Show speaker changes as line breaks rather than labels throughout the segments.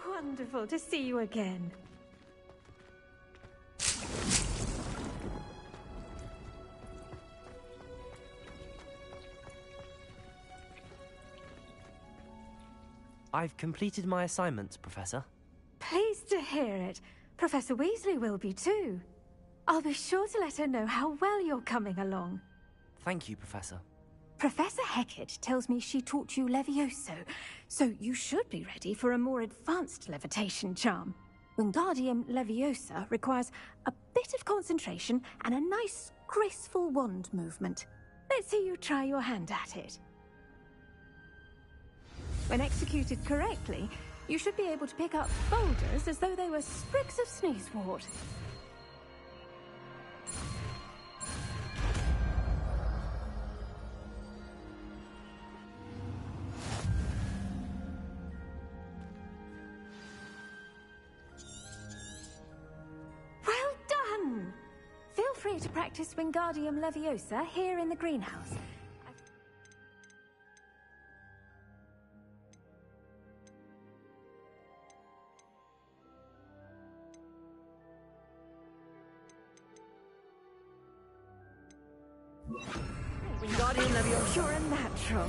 wonderful to see you again.
I've completed my assignment, Professor.
Pleased to hear it. Professor Weasley will be too. I'll be sure to let her know how well you're coming along.
Thank you, Professor.
Professor Hecat tells me she taught you Levioso, so you should be ready for a more advanced levitation charm. Wingardium Leviosa requires a bit of concentration and a nice, graceful wand movement. Let's see you try your hand at it. When executed correctly, you should be able to pick up boulders as though they were sprigs of sneezewort. Well done! Feel free to practice Wingardium Leviosa here in the greenhouse.
Wingardium Leviosa.
You're a natural.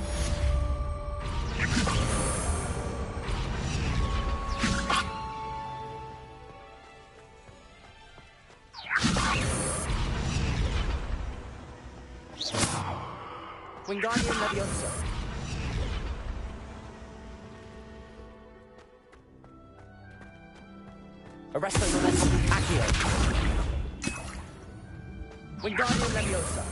Wingardium Leviosa. Arresto Momentum. Accio. Wingardium Leviosa.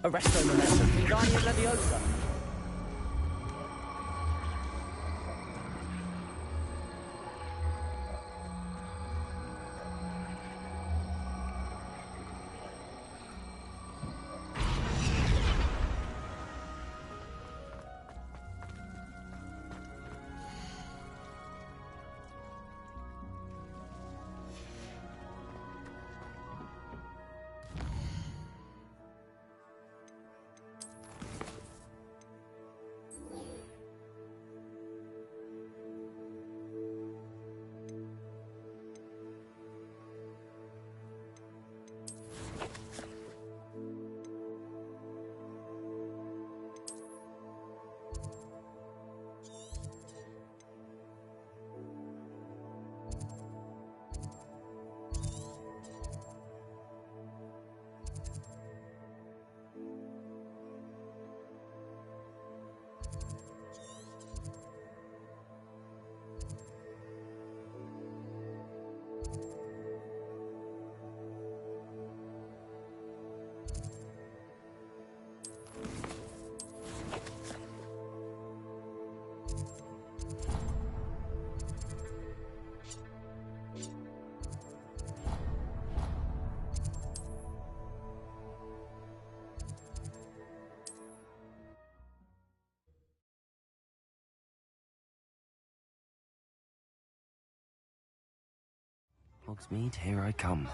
Arresto Momentum. Wingardium Leviosa. Hogsmeade, here I come.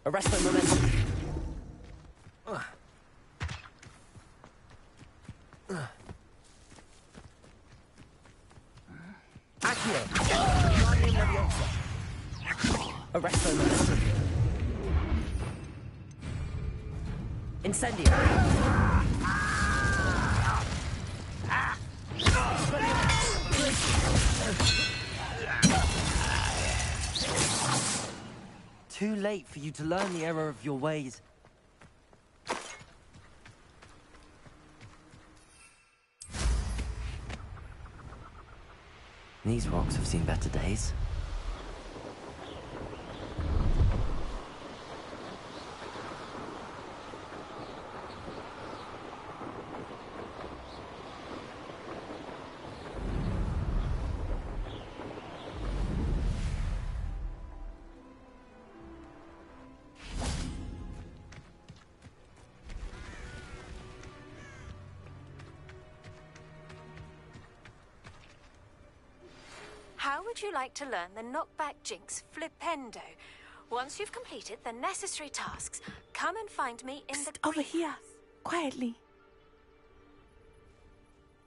Arresto Momentum. Accio. Wingardium Leviosa. Arresto Momentum. Incendio. Too late for you to learn the error of your ways. These rocks have seen better days.
How would you like to learn the knockback jinx flipendo? Once you've completed the necessary tasks, come and find me in the...
Over here, quietly.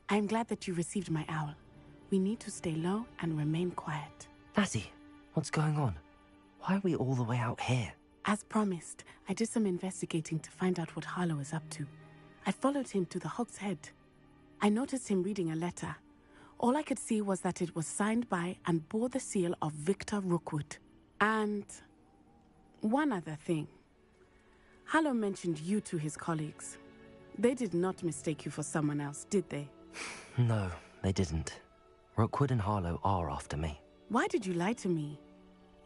I'm glad that you received my owl. We need to stay low and remain quiet.
Natty, what's going on? Why are we all the way out here?
As promised, I did some investigating to find out what Harlow is up to. I followed him to the Hog's Head. I noticed him reading a letter. All I could see was that it was signed by and bore the seal of Victor Rookwood. And one other thing. Harlow mentioned you to his colleagues. They did not mistake you for someone else, did they?
No, they didn't. Rookwood and Harlow are after me.
Why did you lie to me?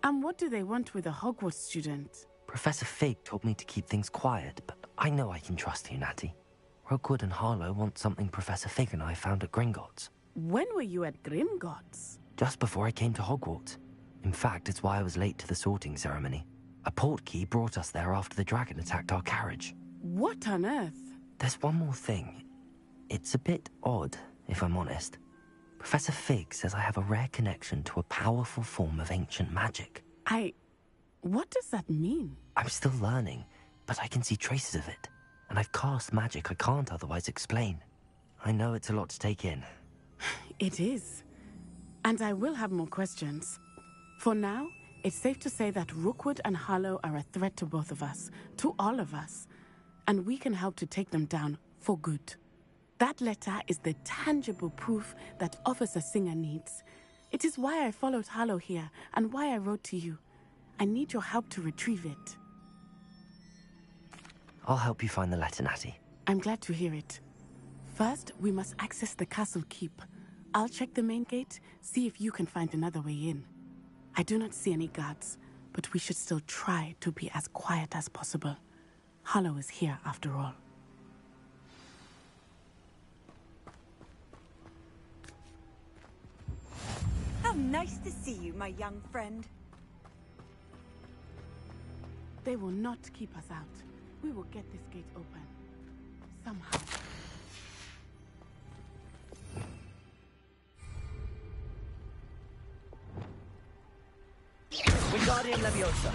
And what do they want with a Hogwarts student?
Professor Fig told me to keep things quiet, but I know I can trust you, Natty. Rookwood and Harlow want something Professor Fig and I found at Gringotts.
When were you at Grimgotts?
Just before I came to Hogwarts. In fact, it's why I was late to the sorting ceremony. A portkey brought us there after the dragon attacked our carriage.
What on earth?
There's one more thing. It's a bit odd, if I'm honest. Professor Fig says I have a rare connection to a powerful form of ancient magic.
What does that mean?
I'm still learning, but I can see traces of it. And I've cast magic I can't otherwise explain. I know it's a lot to take in.
It is. And I will have more questions. For now, it's safe to say that Rookwood and Harlow are a threat to both of us, to all of us. And we can help to take them down for good. That letter is the tangible proof that Officer Singer needs. It is why I followed Harlow here and why I wrote to you. I need your help to retrieve it.
I'll help you find the letter, Natty.
I'm glad to hear it. First, we must access the castle keep. I'll check the main gate, see if you can find another way in. I do not see any guards, but we should still try to be as quiet as possible. Harlow is here after all.
How nice to see you, my young friend.
They will not keep us out. We will get this gate open. Somehow.
Wingardium Leviosa.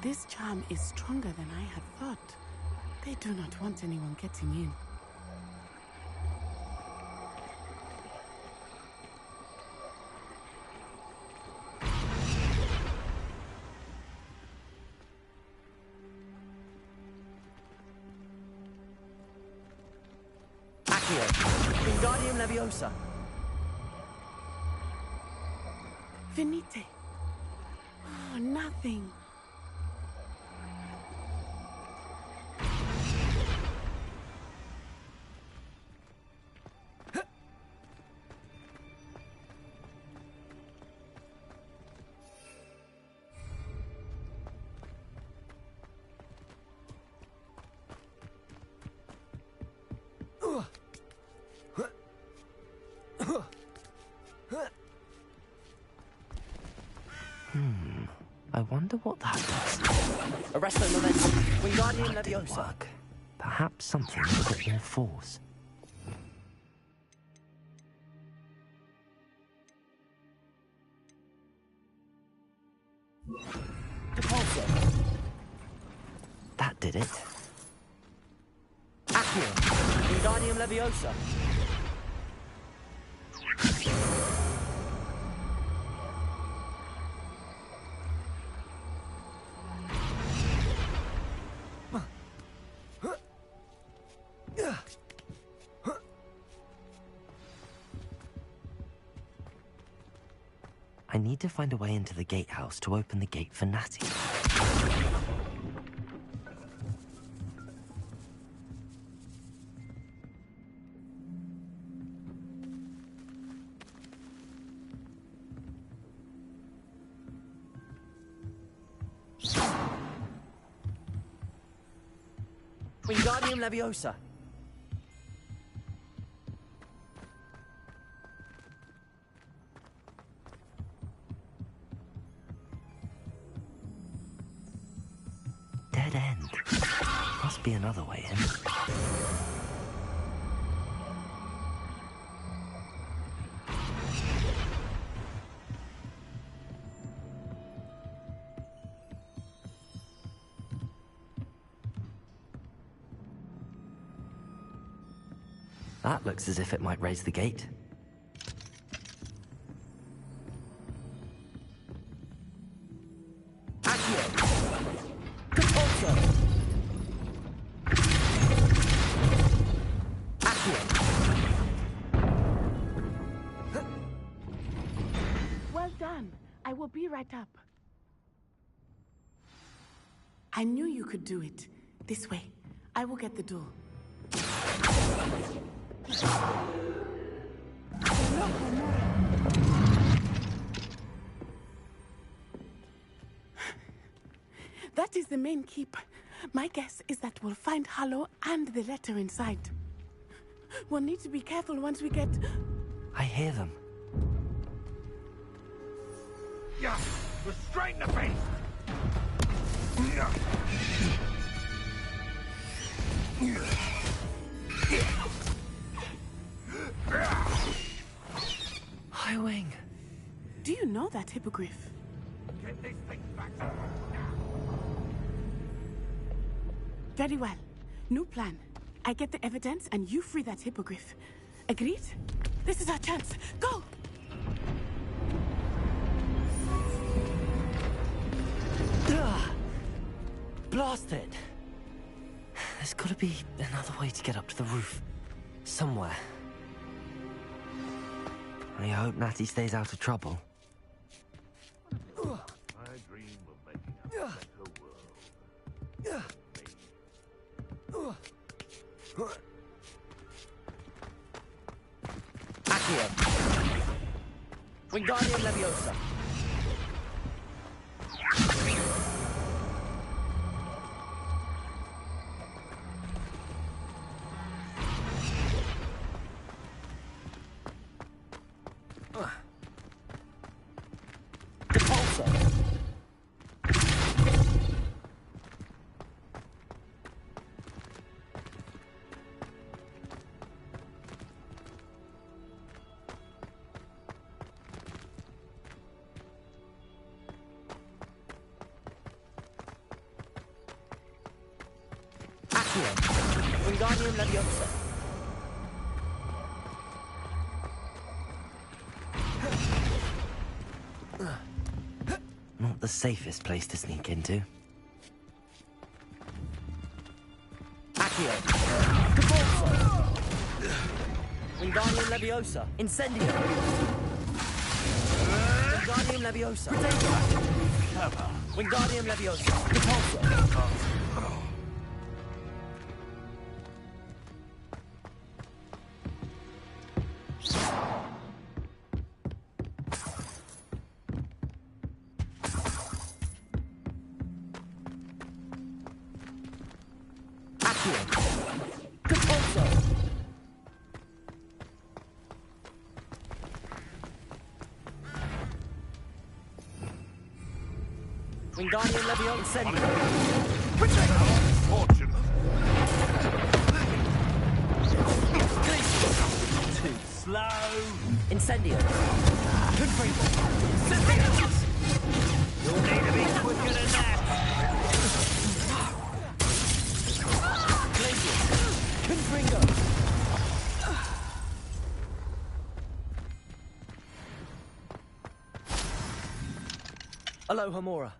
This charm is stronger than I had thought. They do not want anyone getting in.
Wingardium Leviosa.
Venite. Oh, nothing.
I wonder what that does. Arresto momentum. Wingardium Leviosa. Work. Perhaps something with a bit more force. Repulsor. That did it. Accio. Wingardium Leviosa. need to find a way into the gatehouse to open the gate for Natty.
Wingardium Leviosa.
Dead end. Must be another way in. That looks as if it might raise the gate.
Well done. I will be right up. I knew you could do it. This way. I will get the door. That is the main keep. My guess is that we'll find Hallow and the letter inside. We'll need to be careful once we get...
I hear them.
Yeah, restrain the beast!
Highwing.
Do you know that hippogriff?
Get this thing back now!
Very well. New plan. I get the evidence and you free that hippogriff. Agreed? This is our chance. Go!
Blast it! There's gotta be another way to get up to the roof. Somewhere. I hope Natty stays out of trouble.
I dream of making a better world.
Accio. Wingardium Leviosa. Wingardium Leviosa.
Not the safest place to sneak into.
Accio. Cabalso. Wingardium Leviosa. Incendio. Wingardium Leviosa. Wingardium Leviosa. Cabalso. Wingardium Leviosa. Incendio.
Fortune!
Too slow. Incendio. Confringo. Incendio. You'll need to be quicker than that. Glacius. Confringo. Alohomora.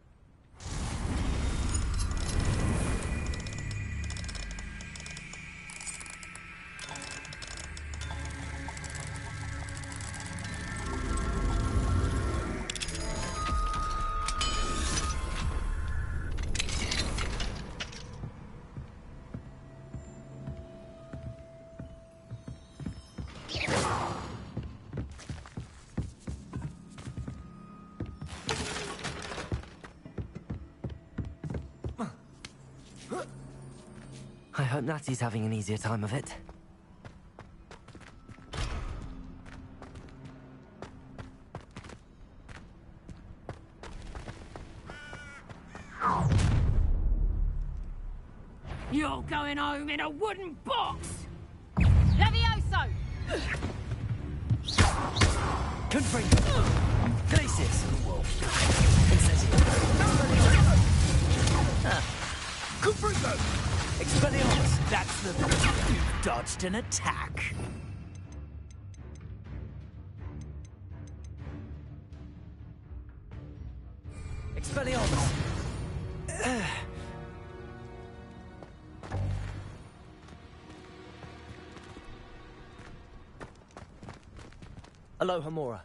hope Natty's having an easier time of it.
You're going home in a wooden box!
Levioso!
Confringo! Glacius! Incendio!
Confringo!
Expelliarmus! That's the... You've dodged an attack. Expelliarmus! Aloha Mora.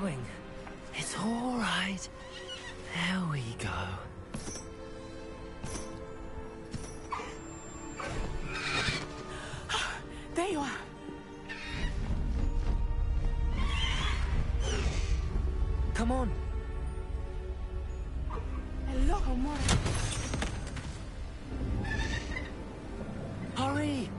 Wing. It's all right. There we go.
There you are.
Come on.
Aloha Mora.
Hurry!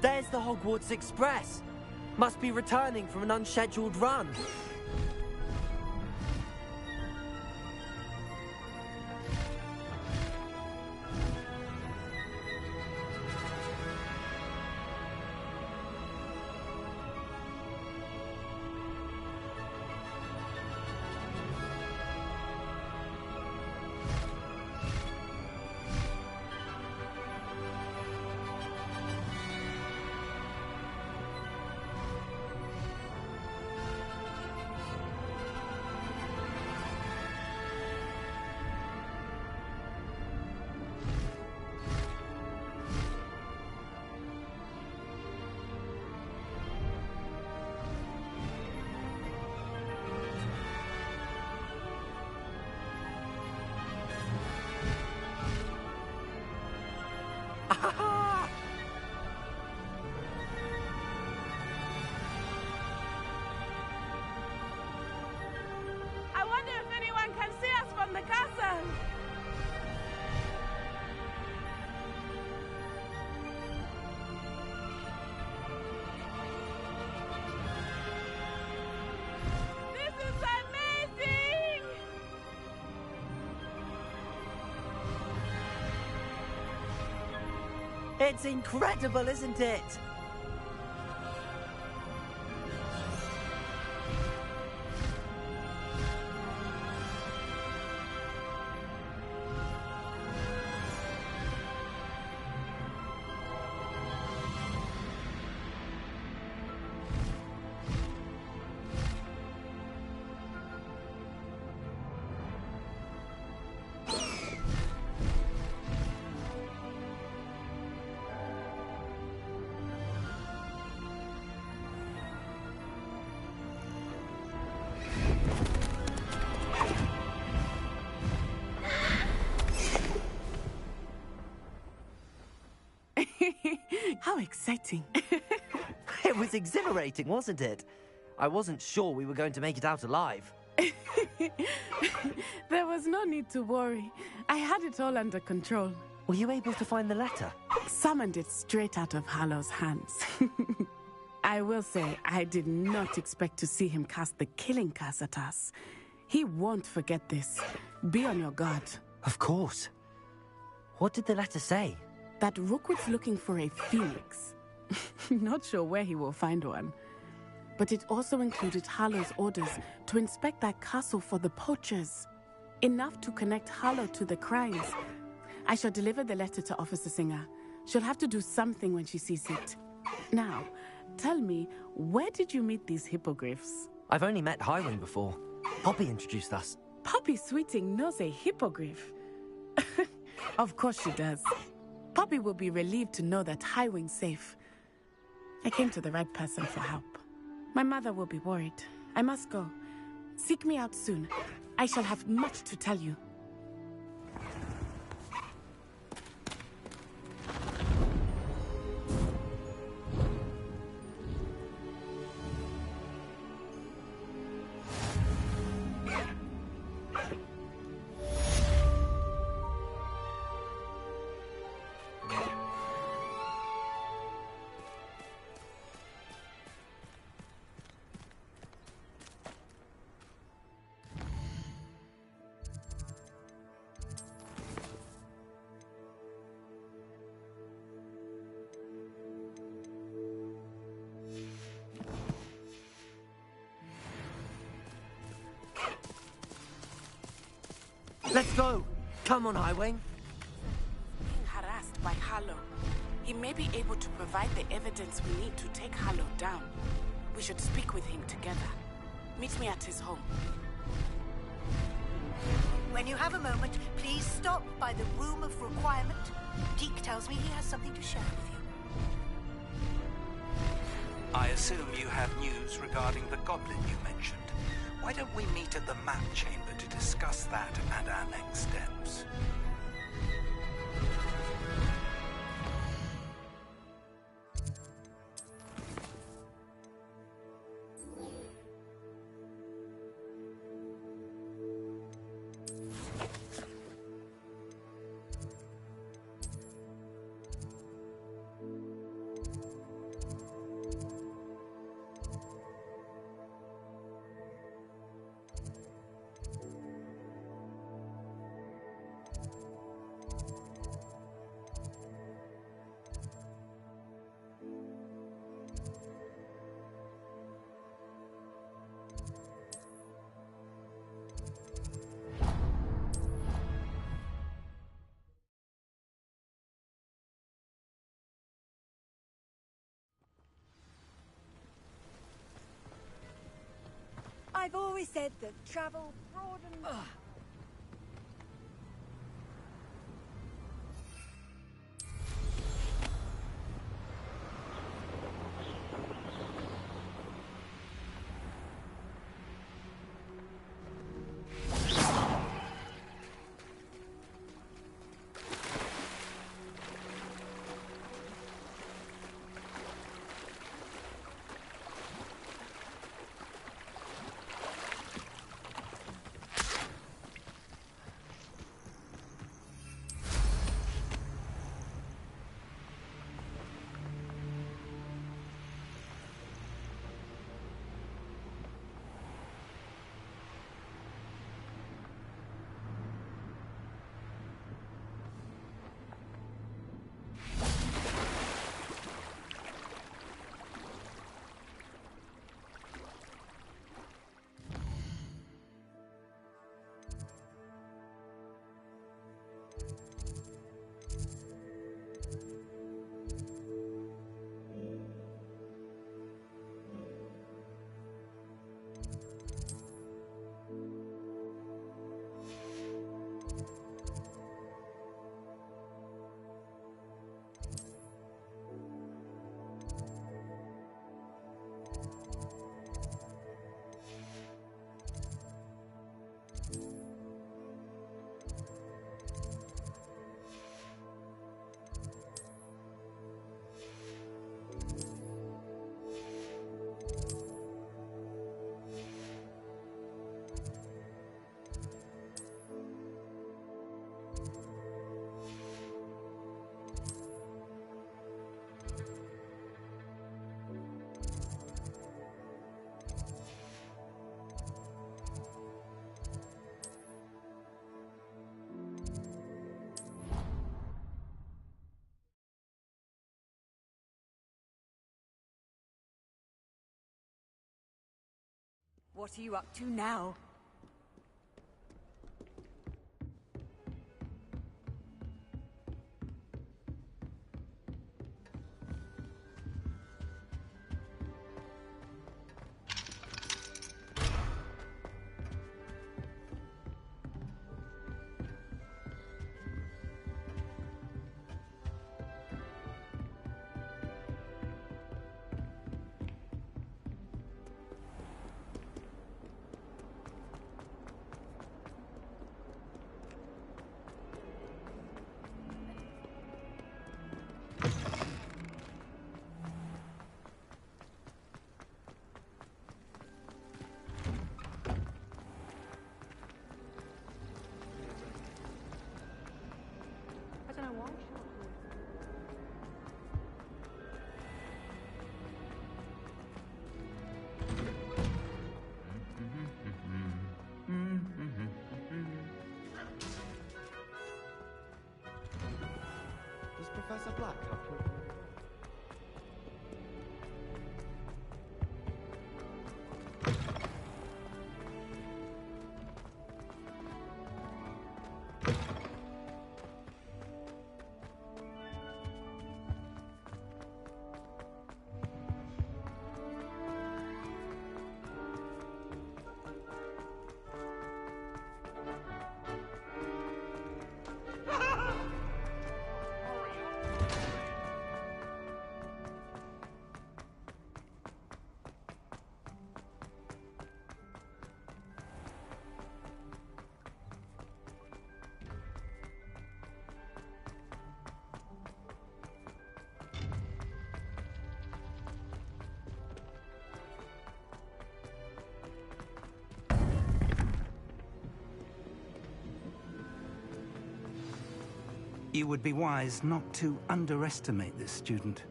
There's the Hogwarts Express. Must be returning from an unscheduled run.
I wonder if anyone can see us from the castle. This is amazing!
It's incredible, isn't it?
exciting.
It was exhilarating, wasn't it? I wasn't sure we were going to make it out alive.
There was no need to worry. I had it all under control.
Were you able to find the letter?
Summoned it straight out of Hallow's hands. I will say, I did not expect to see him cast the killing curse at us. He won't forget this. Be on your guard.
Of course. What did the letter say?
That Rookwood's looking for a phoenix. Not sure where he will find one. But it also included Hallow's orders to inspect that castle for the poachers. Enough to connect Hallow to the crimes. I shall deliver the letter to Officer Singer. She'll have to do something when she sees it. Now, tell me, where did you meet these hippogriffs?
I've only met Highwing before. Poppy introduced us.
Poppy Sweeting knows a hippogriff. Of course she does. Poppy will be relieved to know that Highwing's safe. I came to the right person for help. My mother will be worried. I must go. Seek me out soon. I shall have much to tell you.
Let's go! Come on, Highwing.
Being harassed by Hallow. He may be able to provide the evidence we need to take Hallow down. We should speak with him together. Meet me at his home.
When you have a moment, please stop by the Room of Requirement. Deke tells me he has something to share with you.
I assume you have news regarding the goblin you mentioned. Why don't we meet at the map chamber to discuss that and our next steps?
I've always said that travel broadens...
What are you up to now?
Does Professor Black have to...
You would be wise not to underestimate this student.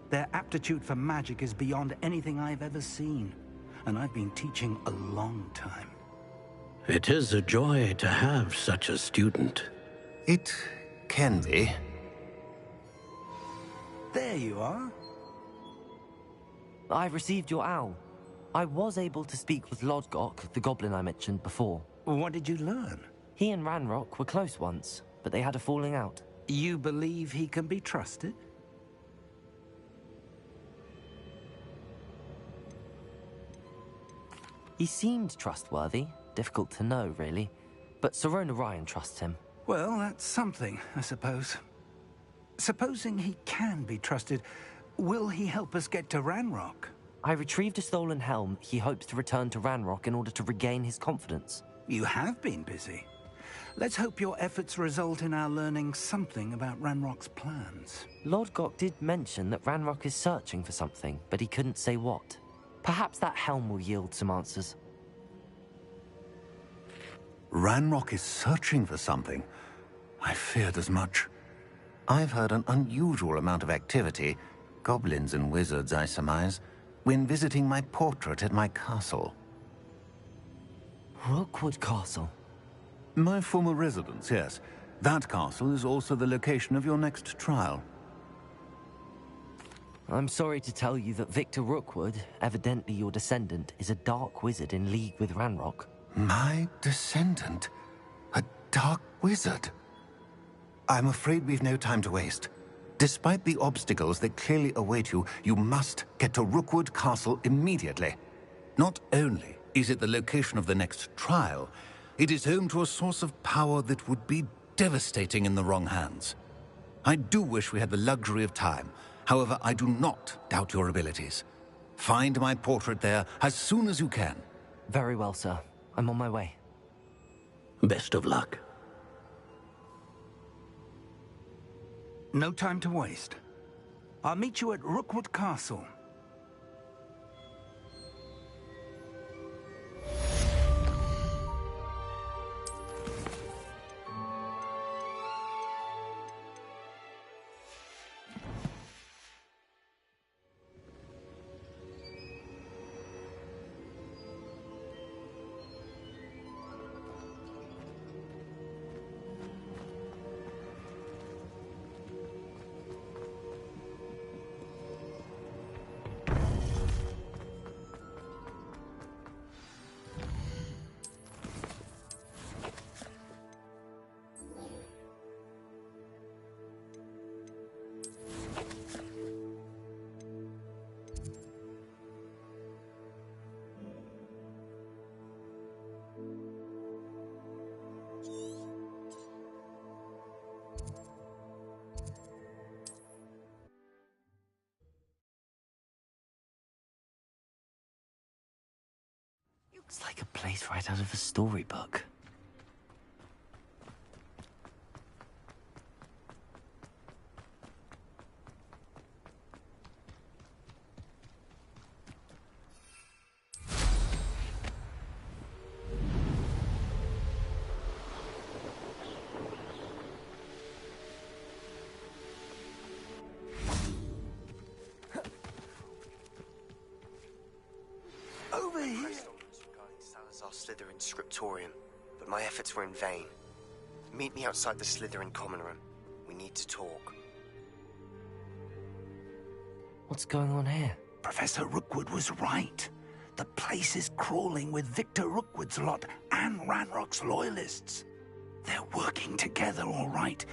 Their aptitude for magic is beyond anything I've ever seen, and I've been teaching a long time.
It is a joy to have such a student.
It can be.
There you are.
I've received your owl. I was able to speak with Lodgok, the goblin I mentioned before.
What did you learn?
He and Ranrock were close once, but they had a falling out.
You believe he can be trusted?
He seemed trustworthy. Difficult to know, really. But Sirona Ryan trusts him.
Well, that's something, I suppose. Supposing he can be trusted, will he help us get to Ranrock?
I retrieved a stolen helm. He hopes to return to Ranrock in order to regain his confidence.
You have been busy. Let's hope your efforts result in our learning something about Ranrock's plans.
Lodgok did mention that Ranrock is searching for something, but he couldn't say what. Perhaps that helm will yield some answers.
Ranrock is searching for something. I feared as much. I've heard an unusual amount of activity, goblins and wizards, I surmise, when visiting my portrait at my castle.
Rookwood Castle?
My former residence, yes. That castle is also the location of your next trial.
I'm sorry to tell you that Victor Rookwood, evidently your descendant, is a dark wizard in league with Ranrock.
My descendant? A dark wizard? I'm afraid we've no time to waste. Despite the obstacles that clearly await you, you must get to Rookwood Castle immediately. Not only is it the location of the next trial, it is home to a source of power that would be devastating in the wrong hands. I do wish we had the luxury of time. However, I do not doubt your abilities. Find my portrait there as soon as you can.
Very well, sir. I'm on my way.
Best of luck.
No time to waste. I'll meet you at Rookwood Castle.
It's like a place right out of a storybook.
Over here!
Regarding Salazar's Slytherin scriptorium, but my efforts were in vain. Meet me outside the Slytherin common room. We need to talk.
What's going on here?
Professor Rookwood was right. The place is crawling with Victor Rookwood's lot and Ranrock's loyalists. They're working together, all right,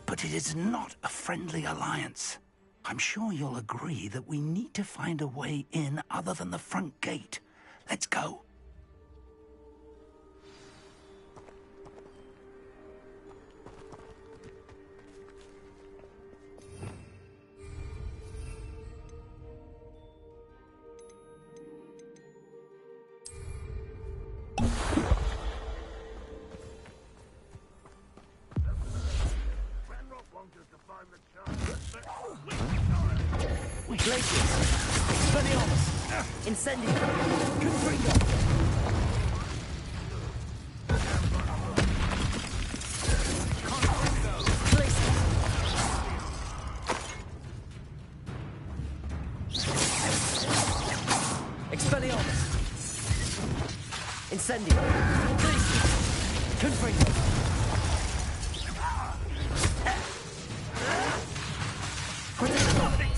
but it is not a friendly alliance. I'm sure you'll agree that we need to find a way in other than the front gate. Let's go.
Glaciers! Expelliarmus! Incendium! Confringo! Glaciers! Expelliarmus! Incendium! Glaciers! Confringo!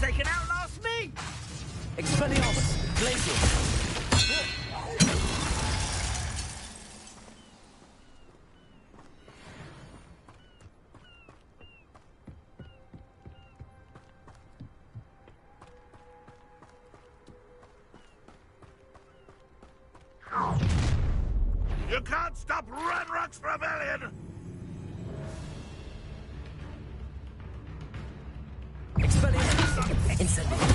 Taken out last me! Expelliarmus! Glaciers!
You can't stop Ranrock's rebellion!
Expelliarmus! Incendium!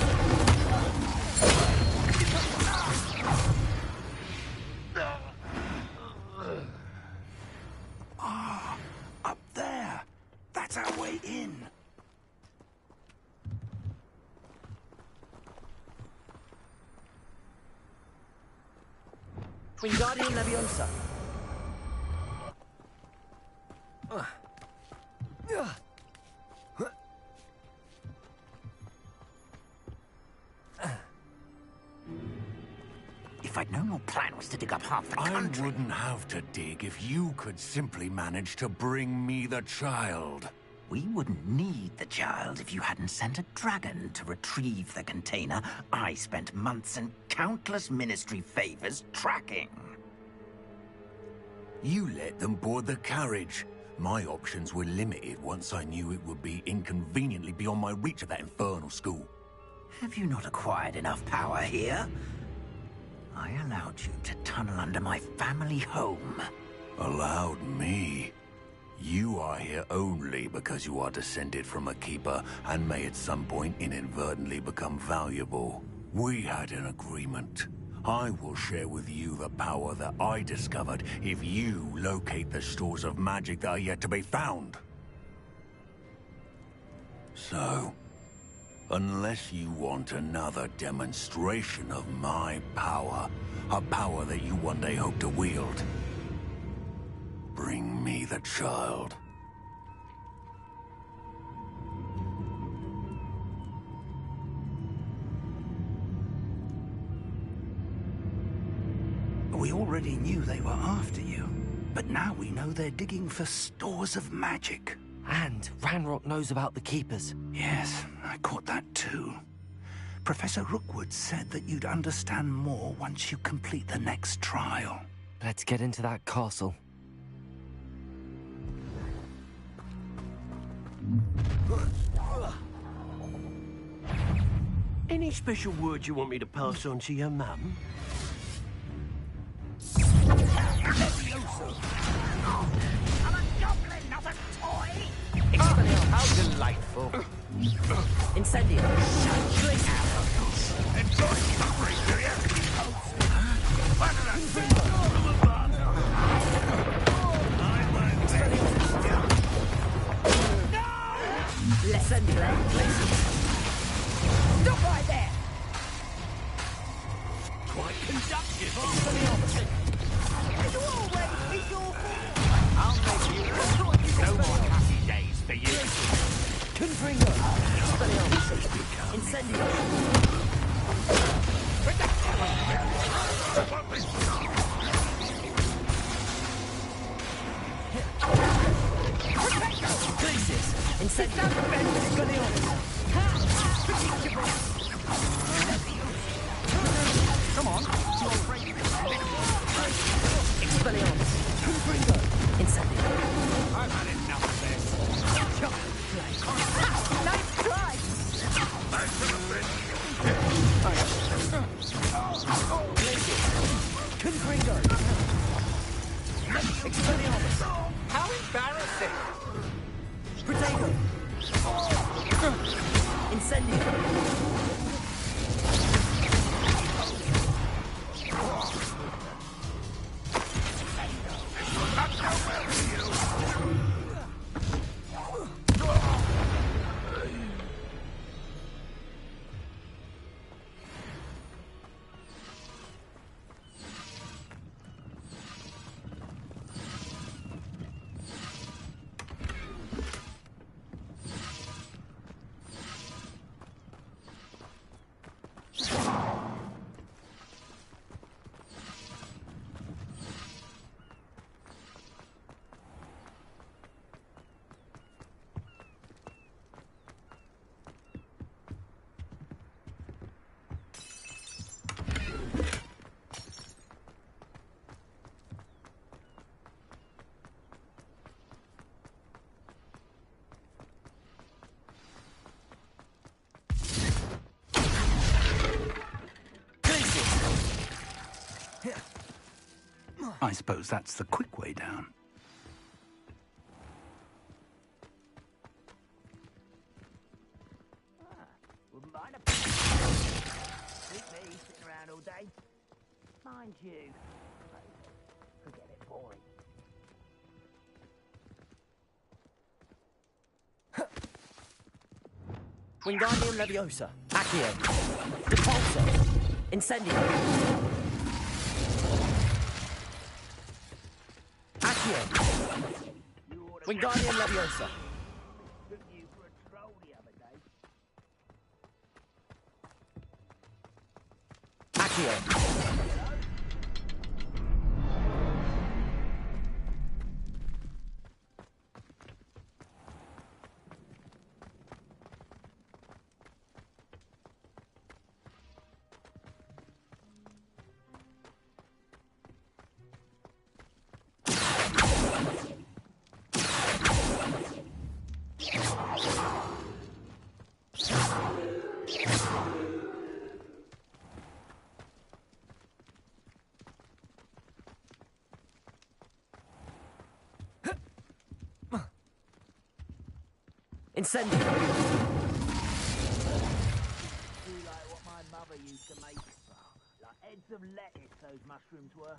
Ah, up there. That's our way in.
Wingardium Leviosa!
If I'd known your plan was to dig up half the country...
I wouldn't have to dig if you could simply manage to bring me the child.
We wouldn't need the child if you hadn't sent a dragon to retrieve the container I spent months and countless ministry favors tracking.
You let them board the carriage. My options were limited once I knew it would be inconveniently beyond my reach of that infernal school.
Have you not acquired enough power here? I allowed you to tunnel under my family home.
Allowed me? You are here only because you are descended from a keeper and may at some point inadvertently become valuable. We had an agreement. I will share with you the power that I discovered if you locate the stores of magic that are yet to be found. So, unless you want another demonstration of my power, a power that you one day hope to wield, bring me the child.
We already knew they were after you, but now we know they're digging for stores of magic.
And Ranrock knows about the Keepers.
Yes, I caught that too. Professor Rookwood said that you'd understand more once you complete the next trial.
Let's get into that castle.
Any special words you want me to pass on to your mum?
I'm a goblin, not a toy!
Expelliarmus! How delightful! Incendium!
Enjoy covering, do you?
Incendio.
Stop right there!
Quite conductive, aren't
You always think you're
I'll make you. No more happy days for you.
Confringo. Expelliarmus. Incendio. Glacis. Incendio. Expelliarmus. Come on. Expelliarmus. Confringo. Incendio.
I've had enough of this.
Nice try!
Confringo. Expelliarmus.
How embarrassing!
Protego. Incendio.
I suppose that's the quick way down.
Wouldn't mind a suit me sitting around all day. Mind you, could get a bit boring.
Wingardium Leviosa. Accio. Repulsor. Incendio. Accio. Wingardium Leviosa.
Took you for a stroll the other day.
Accio. Incendio.
Do like what my mother used to make. Like heads of lettuce, those mushrooms were.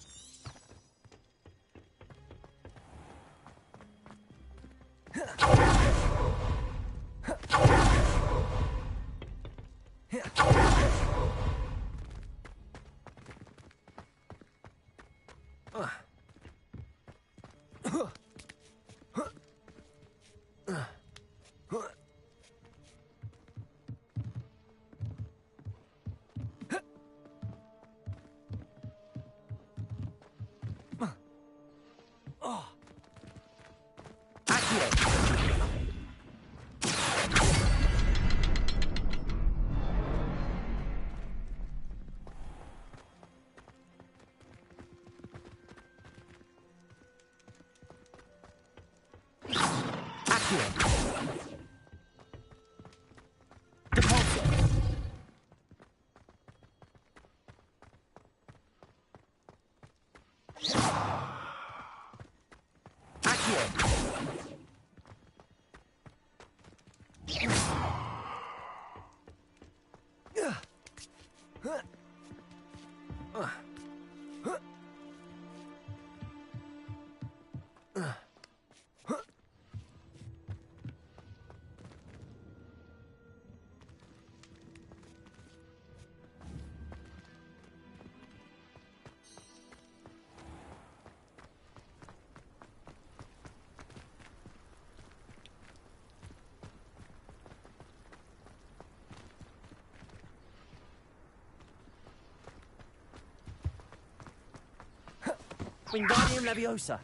Wingardium Leviosa.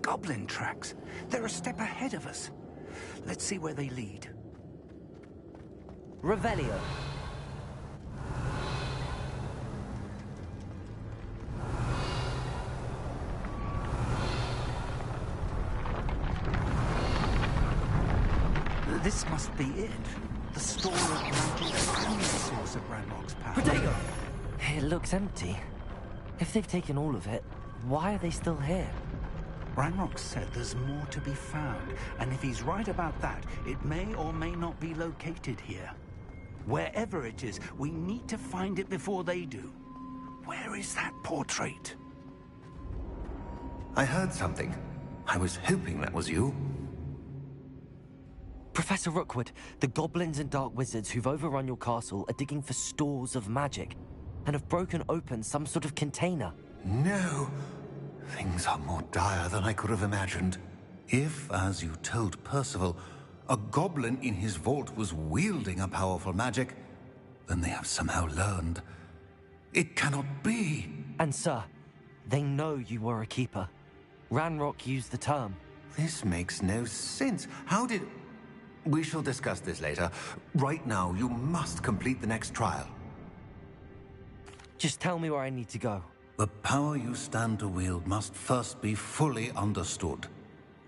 Goblin tracks. They're a step ahead of us. Let's see where they lead.
Revelio.
This must be it. The store of magic and the source of Ranrock's power.
Protego! It looks empty. If they've taken all of it, why are they still here?
Ranrock said there's more to be found, and if he's right about that, it may or may not be located here. Wherever it is, we need to find it before they do. Where is that portrait?
I heard something. I was hoping that was you.
Professor Rookwood, the goblins and dark wizards who've overrun your castle are digging for stores of magic and have broken open some sort of container.
No. Things are more dire than I could have imagined. If, as you told Percival, a goblin in his vault was wielding a powerful magic, then they have somehow learned. It cannot be.
And sir, they know you were a keeper. Ranrock used the term.
This makes no sense. How did... We shall discuss this later. Right now, you must complete the next trial.
Just tell me where I need to go.
The power you stand to wield must first be fully understood.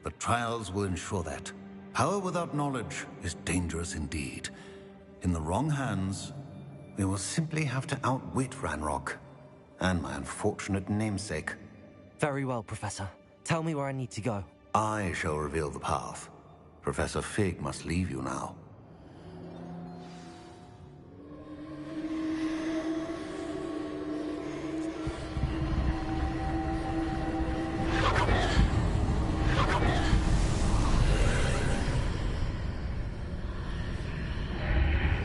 The trials will ensure that. Power without knowledge is dangerous indeed. In the wrong hands, we will simply have to outwit Ranrock and my unfortunate namesake.
Very well, Professor. Tell me where I need to go.
I shall reveal the path. Professor Fig must leave you now.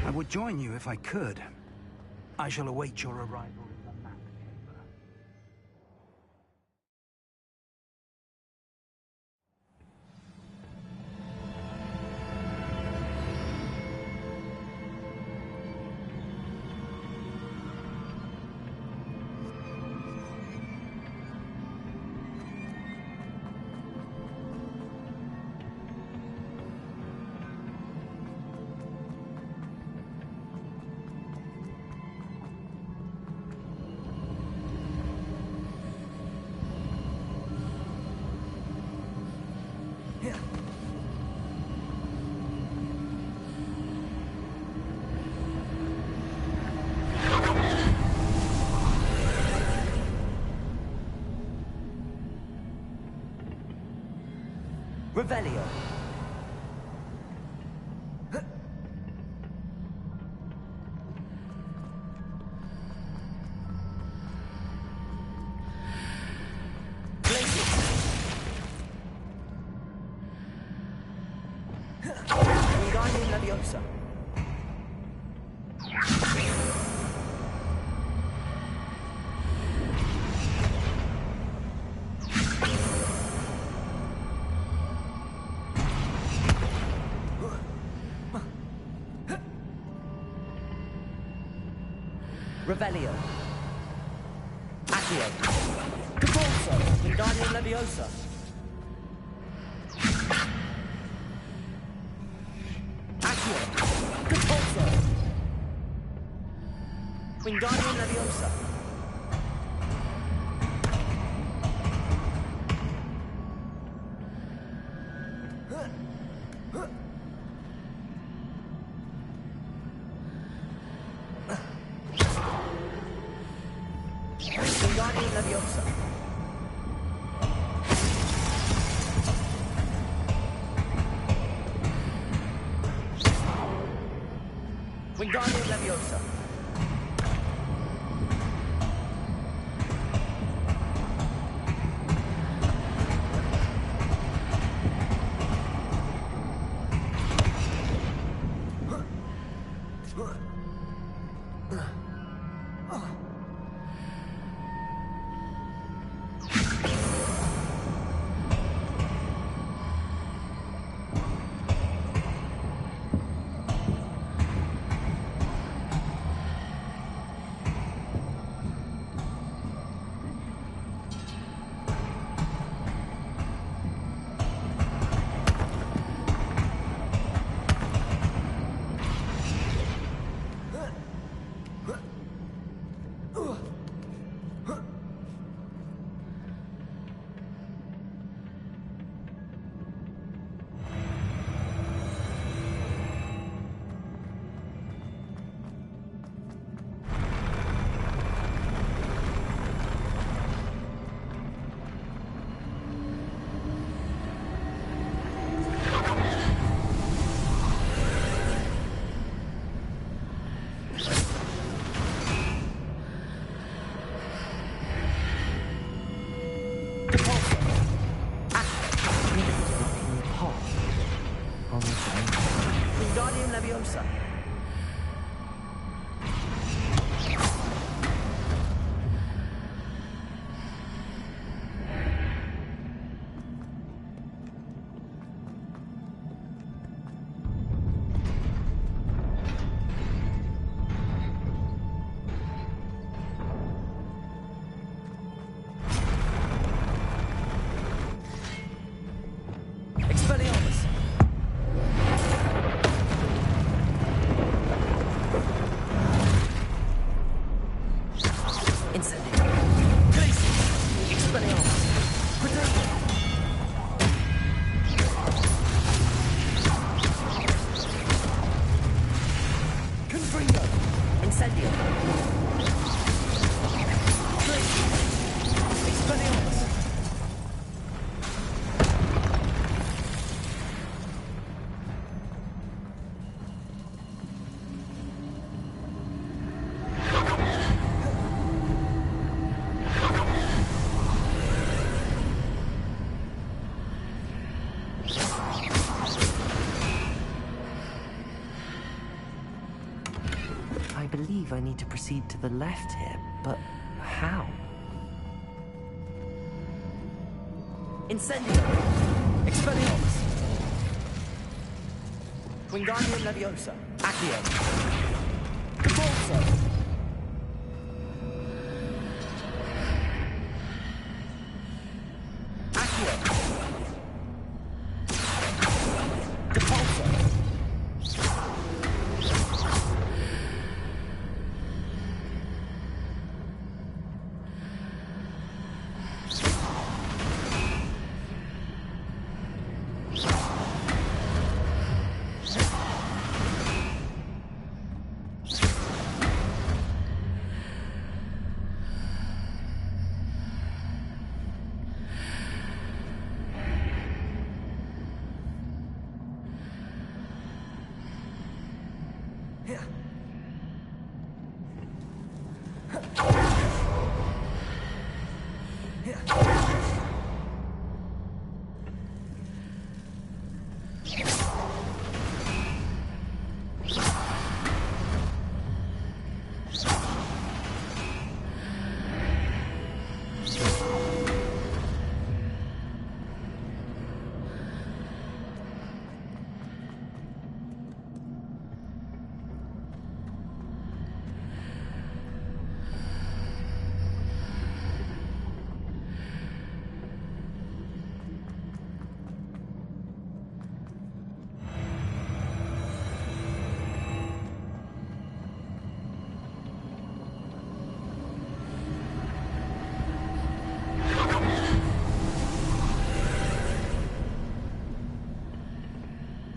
I would join you if I could. I shall await your arrival in the map chamber.
Revelio. Wingardium Leviosa. Revelio. Accio. Capulso. Wingardium Leviosa. Accio. Capulso. Wingardium Leviosa. Wingardium Leviosa. Wingardium Leviosa.
Wingardium Leviosa. Expelliarmus. Incendio. Glacius. Expelliarmus. Quadriga. Confringo. Incendio. Glacius. Expelliarmus.
I believe I need to proceed to the left here, but how?
Incendio. Expelliarmus. Wingardium Leviosa. Accio. Convulso. Accio. Depulso.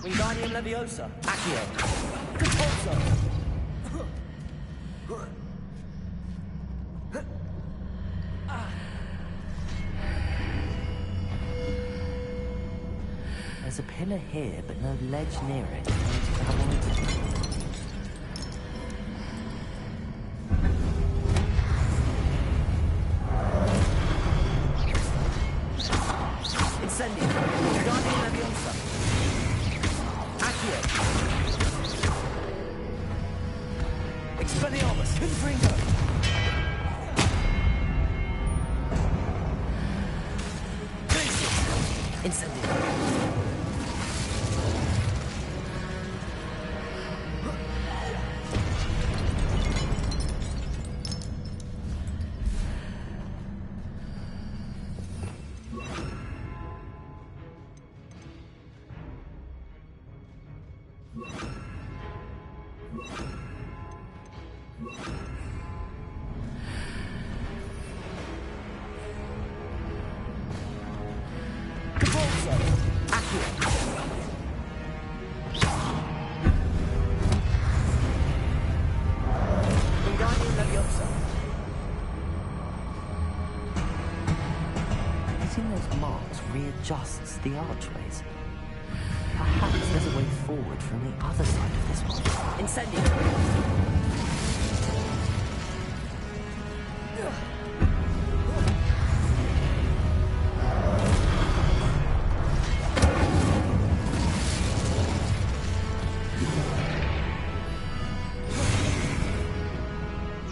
Wingardium Leviosa. Accio. Compulso.
There's a pillar here, but no ledge near it. I need to grab onto it.
Incendio. Wingardium Leviosa. Accio. Expelliarmus. Confringo. Glacius. Incendio. Convulso. Accio. Wingardium Leviosa.
Hitting those marks readjusts the archways. Perhaps there's a way forward from the other side of this one.
Incendio.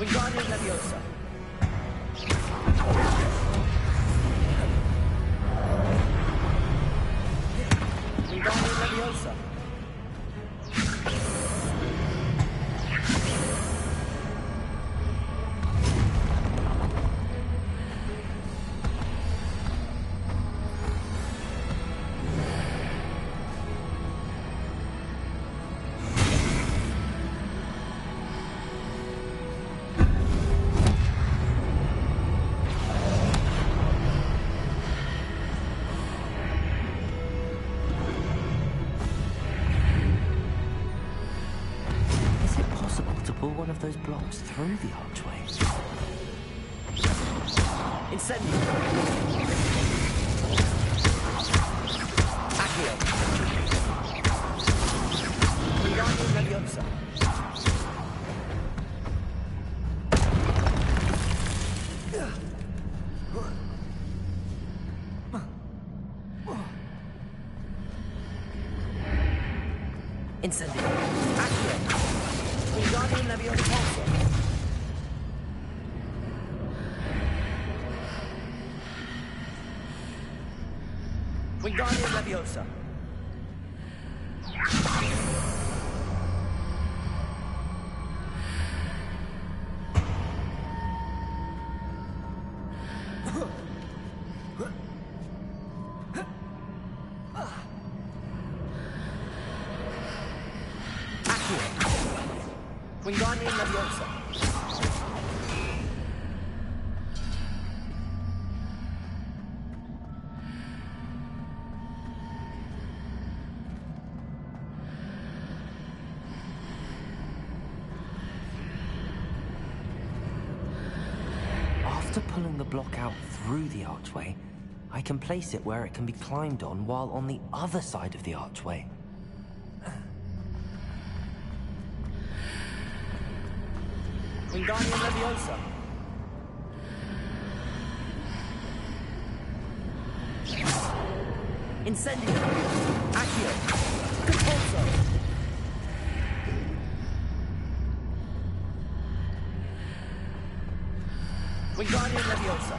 Wingardium Leviosa. Wingardium Leviosa.
One of those blocks through the archway.
Incendio. Accio. Wingardium Leviosa. Incendio. Accio. Wingardium Leviosa. Wingardium Leviosa. Wingardium Leviosa.
After pulling the block out through the archway, I can place it where it can be climbed on while on the other side of the archway.
Wingardium Leviosa. Incendio. Accio. Compulso. Wingardium Leviosa.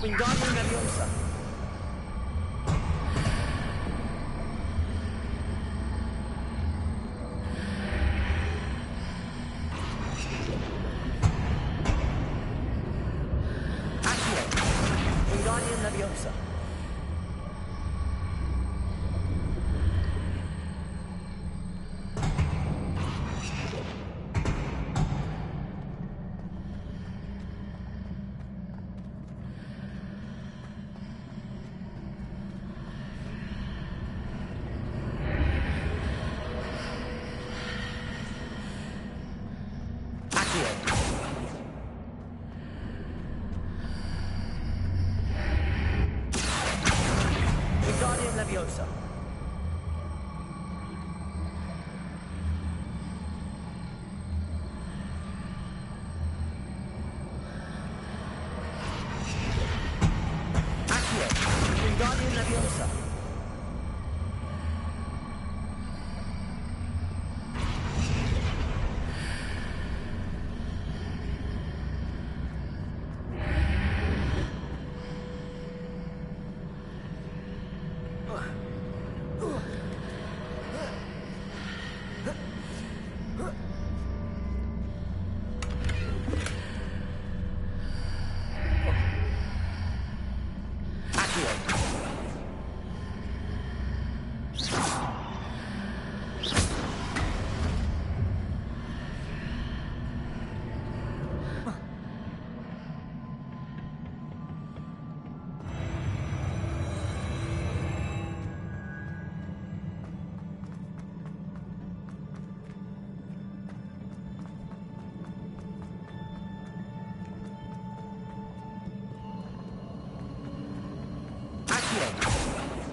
Wingardium Leviosa. Accio. Wingardium Leviosa. Wingardium Leviosa.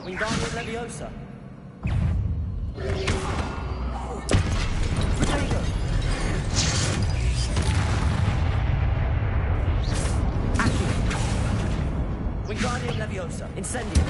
Wingardium Leviosa. Protego. Accio. Wingardium Leviosa. Incendio.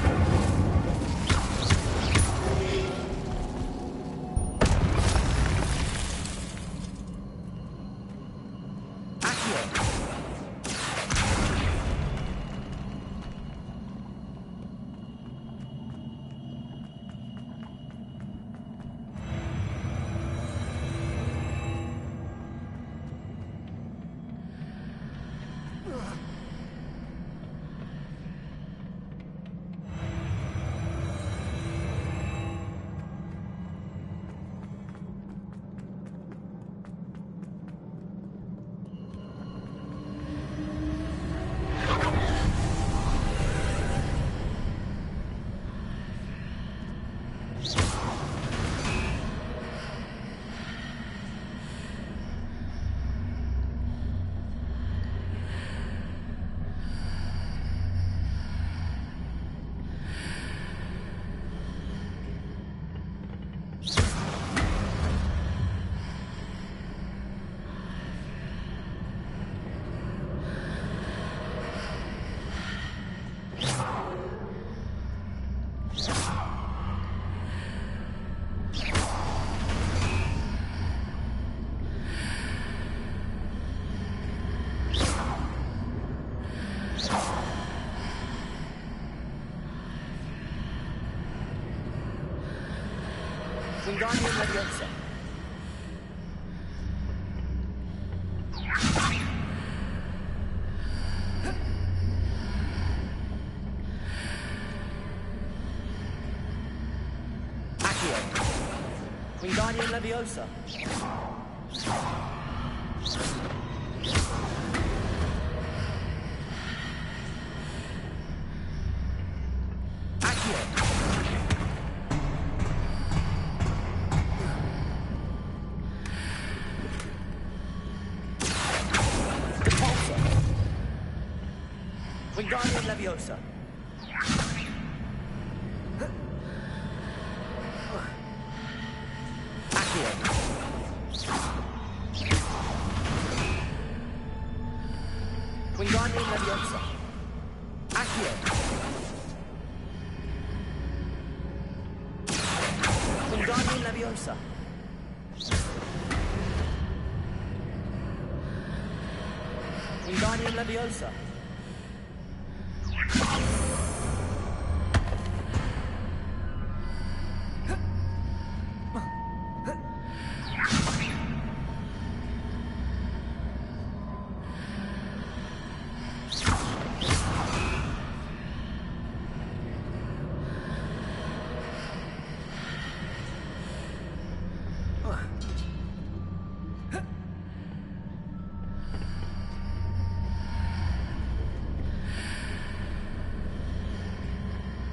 Wingardium Leviosa. Accio. Wingardium Leviosa. Wingardium Leviosa. Accio. Wingardium Leviosa. Accio. Wingardium Leviosa. Wingardium Leviosa.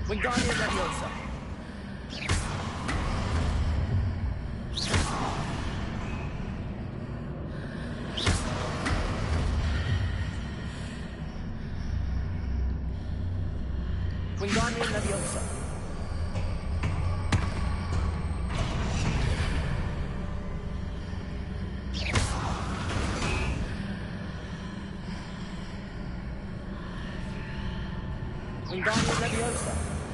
Wingardium Leviosa. Wingardium Leviosa. Wingardium Leviosa.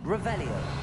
Revelio.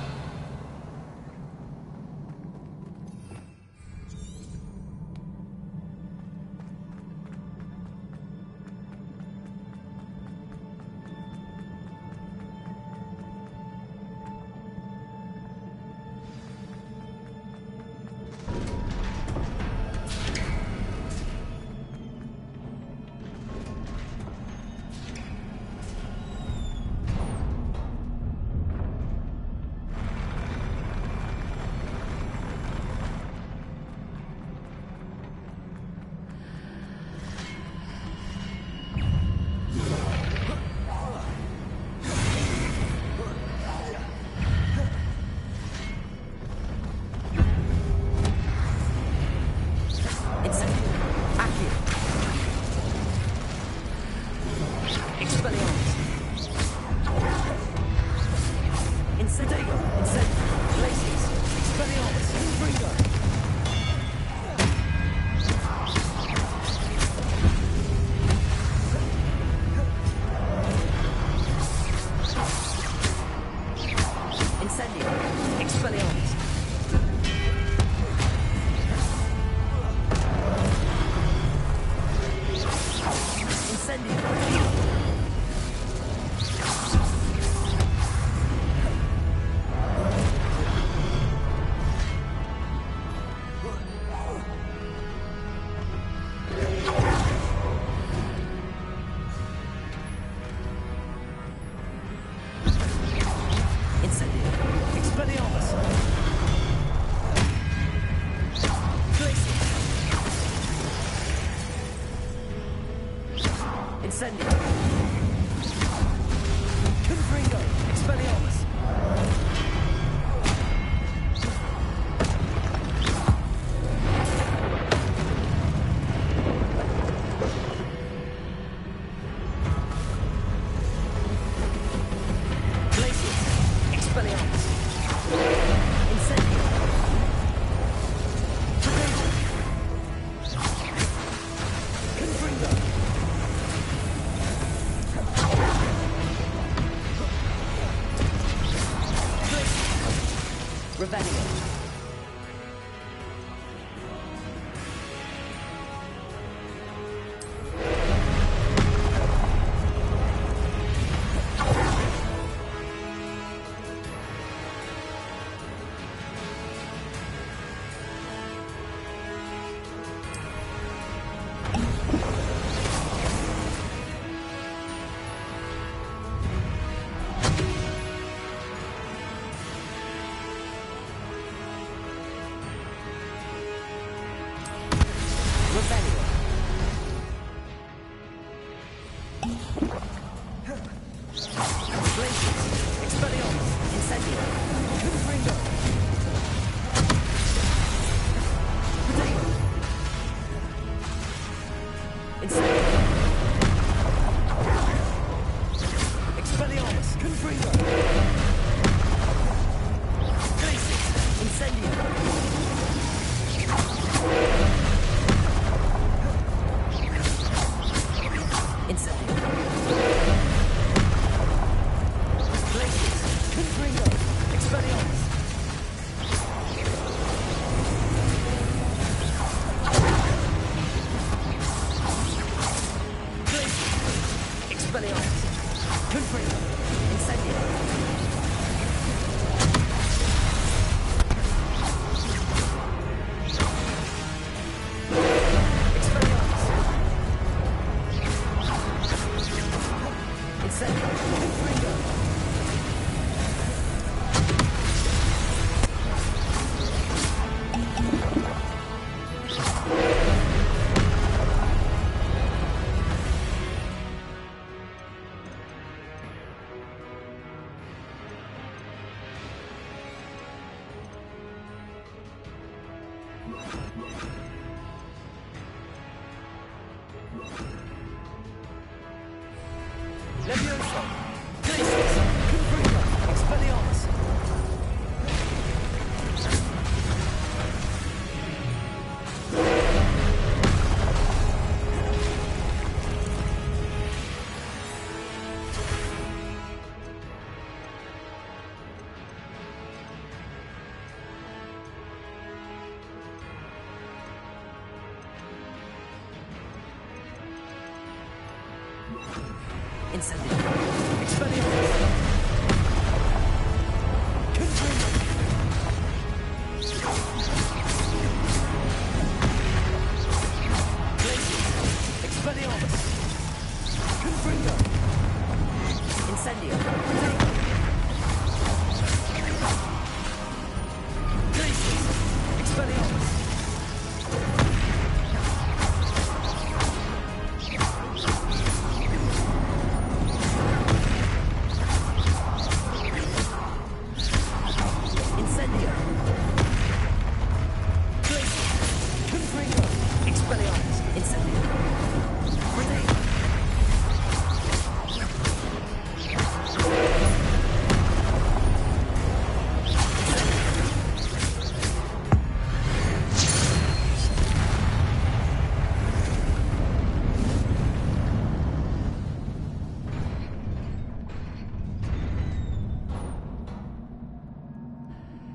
Incendio.
Expelliarmus! Expelliarmus! Confringo!
Incendio.
Glacius! Expelliarmus!
Incendio.
Glacius! Confringo! Expelliarmus!
Incendio. Grenade.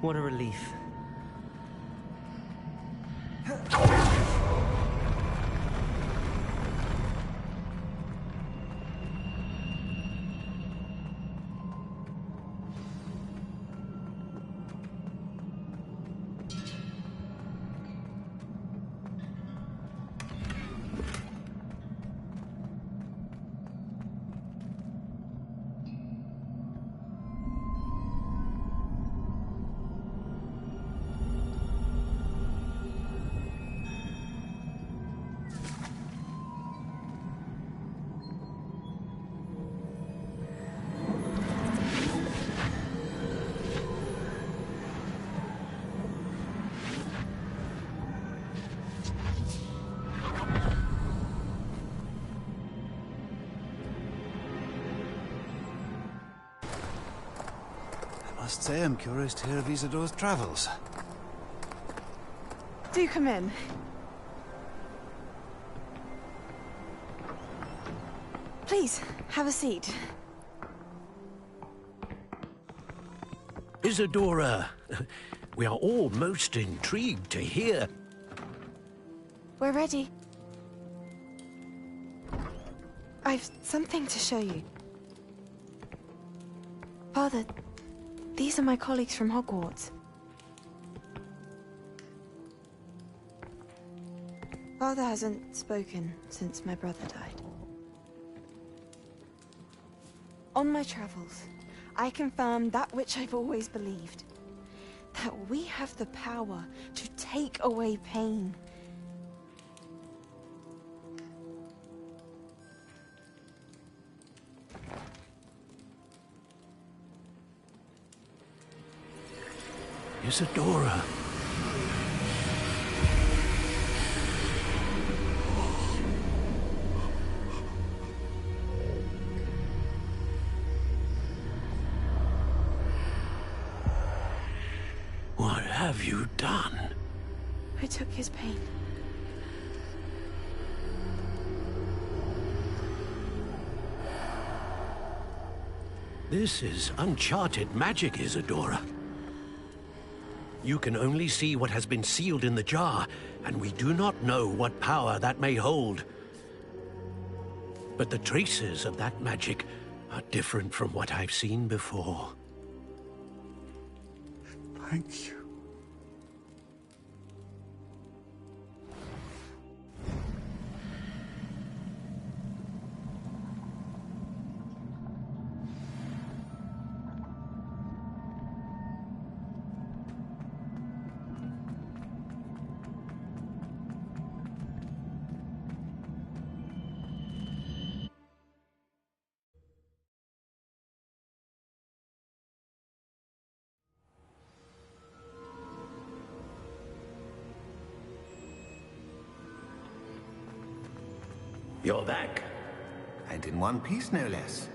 What a relief.
I must say I'm curious to hear of Isadore's travels.
Do come in. Please, have a seat.
Isadora, we are all most intrigued to hear.
We're ready. I've something to show you. Father, these are my colleagues from Hogwarts. Father hasn't spoken since my brother died. On my travels, I confirmed that which I've always believed. That we have the power to take away pain.
Isadora. What have you done?
I took his pain.
This is uncharted magic, Isadora. You can only see what has been sealed in the jar, and we do not know what power that may hold. But the traces of that magic are different from what I've seen before.
Thank you.
You're back.
And in one piece, no less.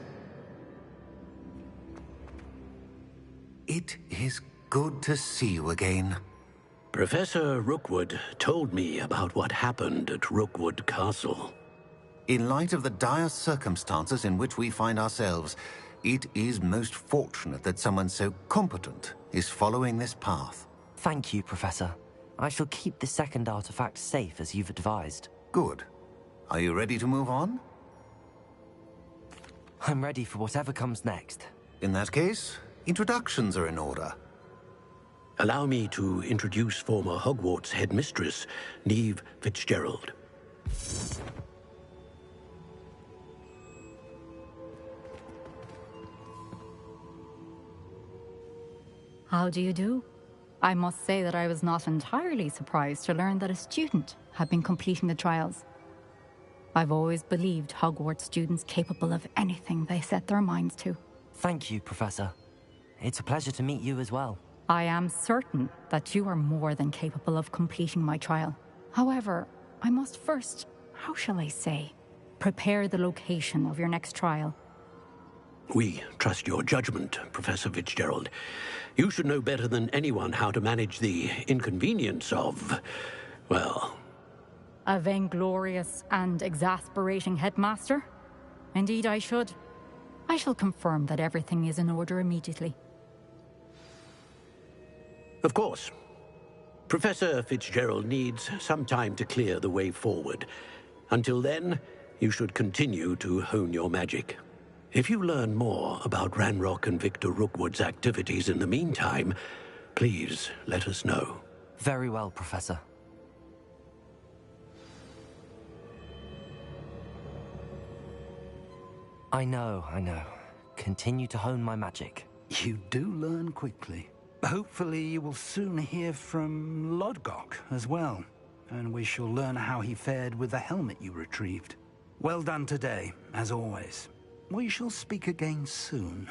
It is good to see you again.
Professor Rookwood told me about what happened at Rookwood Castle.
In light of the dire circumstances in which we find ourselves, it is most fortunate that someone so competent is following this path.
Thank you, Professor. I shall keep the second artifact safe as you've advised.
Good. Are you ready to move on?
I'm ready for whatever comes next.
In that case, introductions are in order.
Allow me to introduce former Hogwarts headmistress, Neve Fitzgerald.
How do you do? I must say that I was not entirely surprised to learn that a student had been completing the trials. I've always believed Hogwarts students capable of anything they set their minds to.
Thank you, Professor. It's a pleasure to meet you as well.
I am certain that you are more than capable of completing my trial. However, I must first, how shall I say, prepare the location of your next trial.
We trust your judgment, Professor Fitzgerald. You should know better than anyone how to manage the inconvenience of, well...
A vainglorious and exasperating headmaster? Indeed I should. I shall confirm that everything is in order immediately.
Of course. Professor Fitzgerald needs some time to clear the way forward. Until then, you should continue to hone your magic. If you learn more about Ranrock and Victor Rookwood's activities in the meantime, please let us know.
Very well, Professor. I know. Continue to hone my magic.
You do learn quickly. Hopefully you will soon hear from Lodgok as well, and we shall learn how he fared with the helmet you retrieved. Well done today, as always. We shall speak again soon.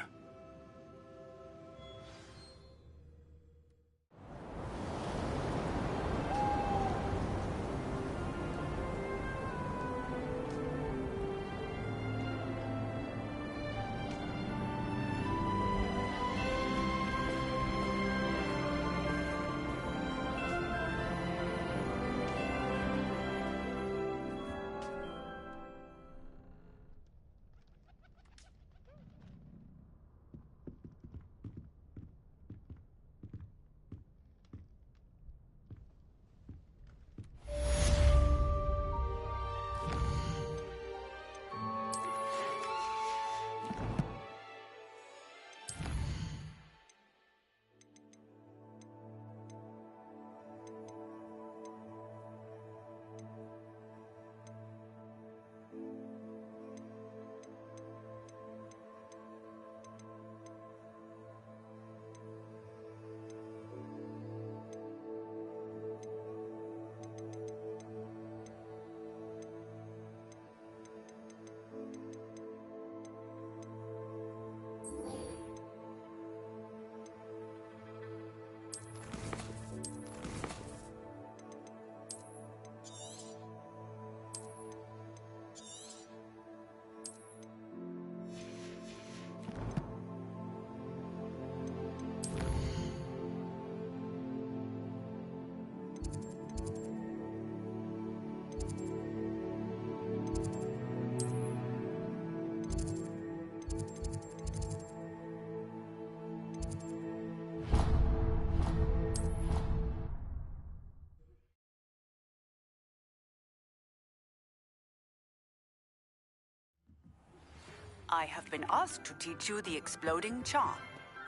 I have been asked to teach you the exploding charm,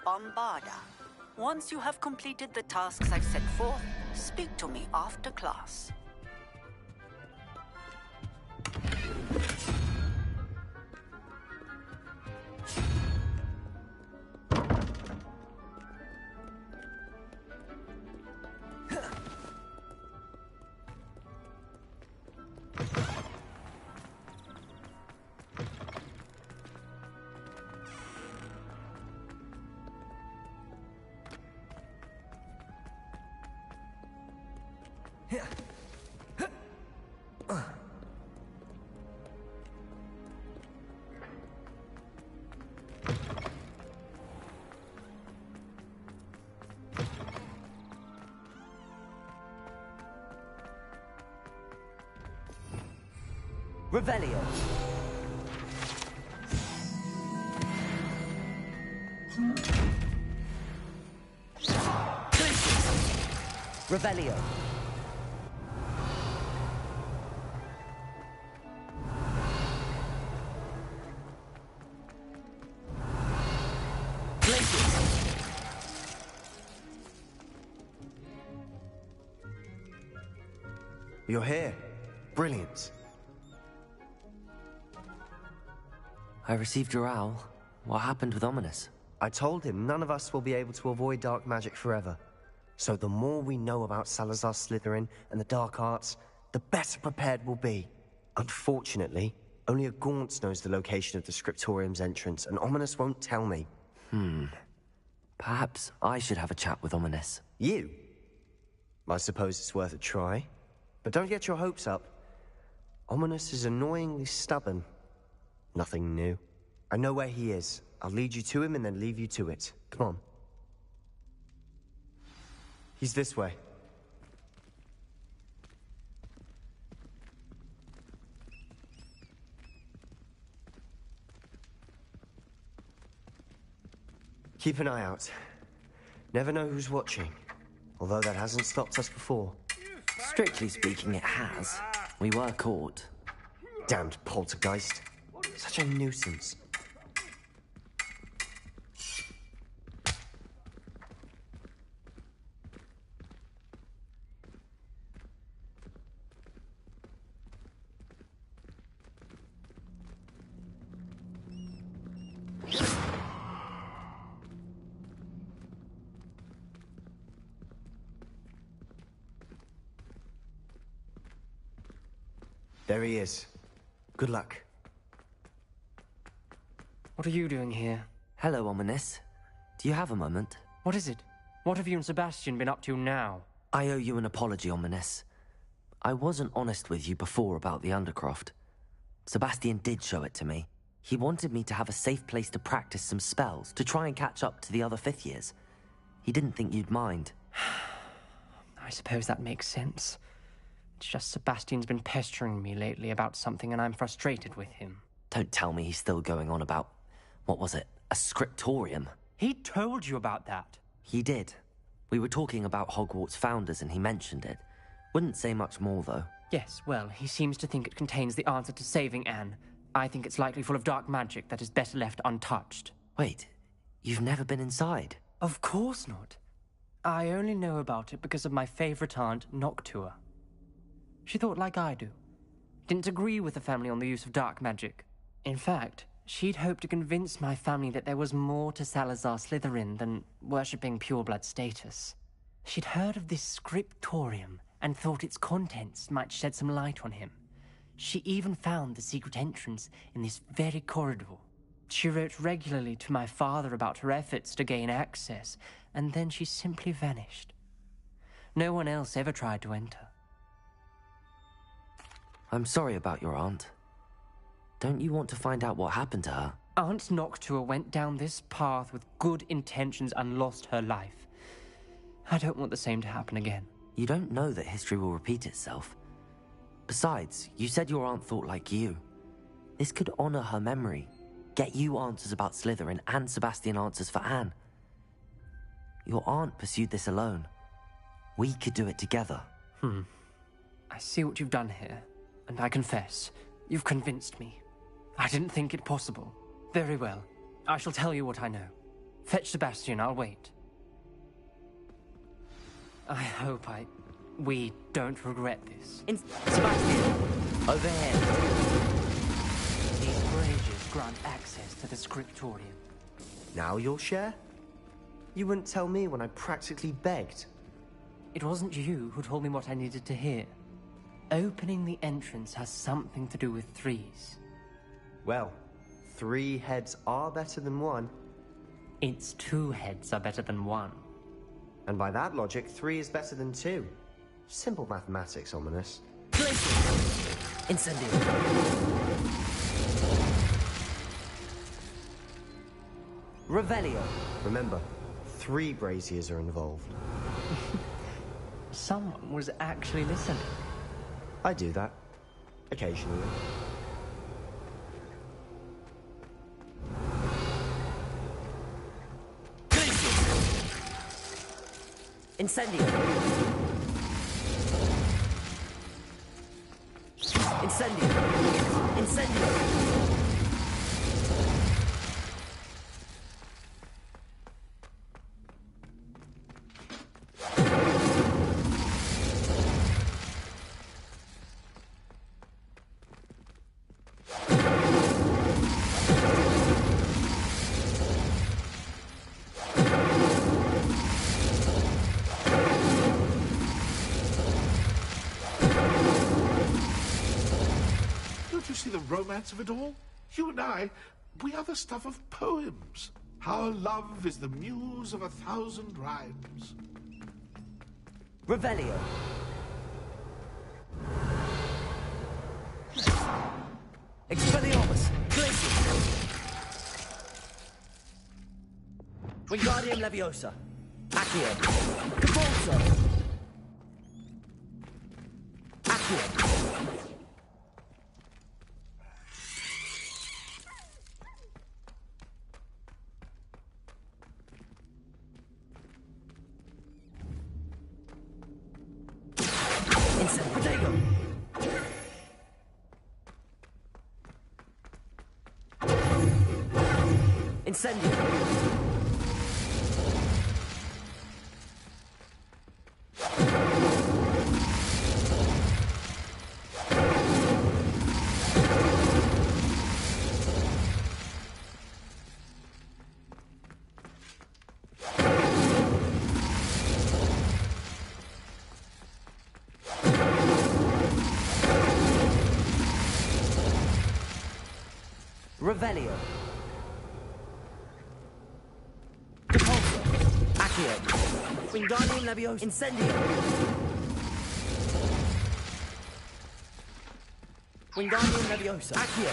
Bombarda. Once you have completed the tasks I've set forth, speak to me after class.
Revelio. Revelio. Places!
You're here. Brilliant.
I received your owl. What happened with Ominous?
I told him none of us will be able to avoid dark magic forever. So the more we know about Salazar Slytherin and the dark arts, the better prepared we'll be. Unfortunately, only a Gaunt knows the location of the Scriptorium's entrance, and Ominous won't tell me.
Perhaps I should have a chat with Ominous.
You? I suppose it's worth a try. But don't get your hopes up. Ominous is annoyingly stubborn. Nothing new. I know where he is. I'll lead you to him and then leave you to it. Come on. He's this way. Keep an eye out. Never know who's watching. Although that hasn't stopped us before.
Strictly speaking, it has. We were caught.
Damned poltergeist. Such a nuisance. There he is. Good luck.
What are you doing here?
Hello, Ominous. Do you have a moment?
What is it? What have you and Sebastian been up to now?
I owe you an apology, Ominous. I wasn't honest with you before about the Undercroft. Sebastian did show it to me. He wanted me to have a safe place to practice some spells, to try and catch up to the other fifth years. He didn't think you'd mind.
I suppose that makes sense. It's just Sebastian's been pestering me lately about something and I'm frustrated with him.
Don't tell me he's still going on about, what was it, a scriptorium?
He told you about that.
He did. We were talking about Hogwarts founders and he mentioned it. Wouldn't say much more, though.
Yes, well, he seems to think it contains the answer to saving Anne. I think it's likely full of dark magic that is better left untouched.
Wait, you've never been inside?
Of course not. I only know about it because of my favorite aunt, Noctua. She thought like I do. Didn't agree with the family on the use of dark magic. In fact, she'd hoped to convince my family that there was more to Salazar Slytherin than worshipping pureblood status. She'd heard of this scriptorium and thought its contents might shed some light on him. She even found the secret entrance in this very corridor. She wrote regularly to my father about her efforts to gain access, and then she simply vanished. No one else ever tried to enter.
I'm sorry about your aunt. Don't you want to find out what happened to her?
Aunt Noctua went down this path with good intentions and lost her life. I don't want the same to happen again.
You don't know that history will repeat itself. Besides, you said your aunt thought like you. This could honor her memory, get you answers about Slytherin and Sebastian answers for Anne. Your aunt pursued this alone. We could do it together.
I see what you've done here, and I confess, you've convinced me. I didn't think it possible. Very well. I shall tell you what I know. Fetch Sebastian, I'll wait. I hope we don't regret this.
Sebastian! Over here!
These bridges grant access to the scriptorium.
Now you'll share? You wouldn't tell me when I practically begged.
It wasn't you who told me what I needed to hear. Opening the entrance has something to do with threes.
Well, 3 heads are better than 1.
It's 2 heads are better than 1.
And by that logic, 3 is better than 2. Simple mathematics, Ominous.
Incendio. Revelio.
Remember, 3 braziers are involved.
Someone was actually listening.
I do that. Occasionally.
Incendio. Incendio. Incendio.
See the romance of it all? You and I, we are the stuff of poems. Our love is the muse of 1,000 rhymes.
Revelio. Expelliarmus. Glacium. Wingardium Leviosa. Accio. Cabolso. Accio. Potato. Incendio. Revelio. Depulso. Accio. Wingardium Leviosa. Incendio. Wingardium Leviosa. Accio.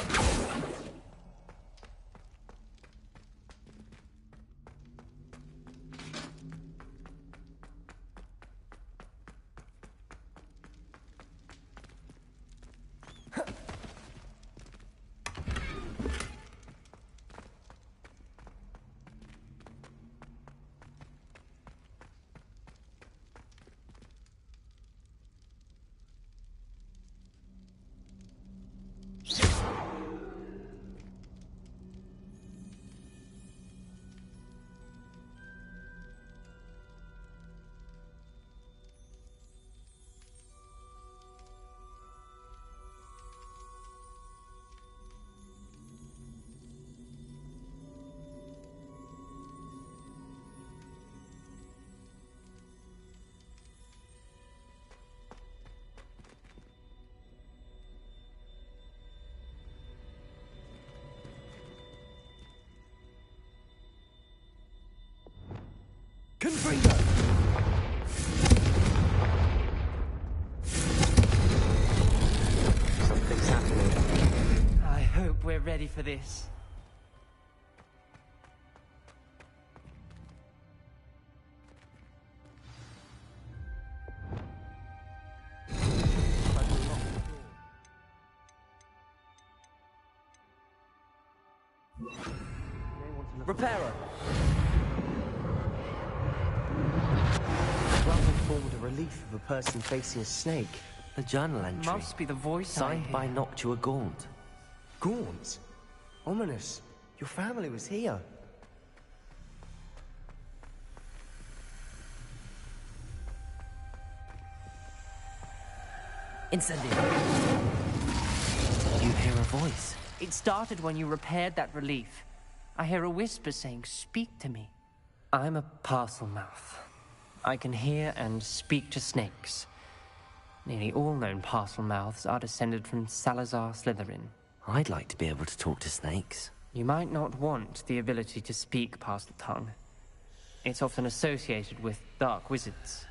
Confringo! Something's happening.
I hope we're ready for this.
Reparo.
Formed a relief of a person facing a snake.
The journal entry.
Must be the voice
signed by Noctua Gaunt.
Gaunt? Ominous. Your family was here.
Incendio. You hear a voice.
It started when you repaired that relief. I hear a whisper saying, "Speak to me." I'm a parcel mouth. I can hear and speak to snakes. Nearly all known parcel mouths are descended from Salazar Slytherin.
I'd like to be able to talk to snakes.
You might not want the ability to speak parcel tongue. It's often associated with dark wizards.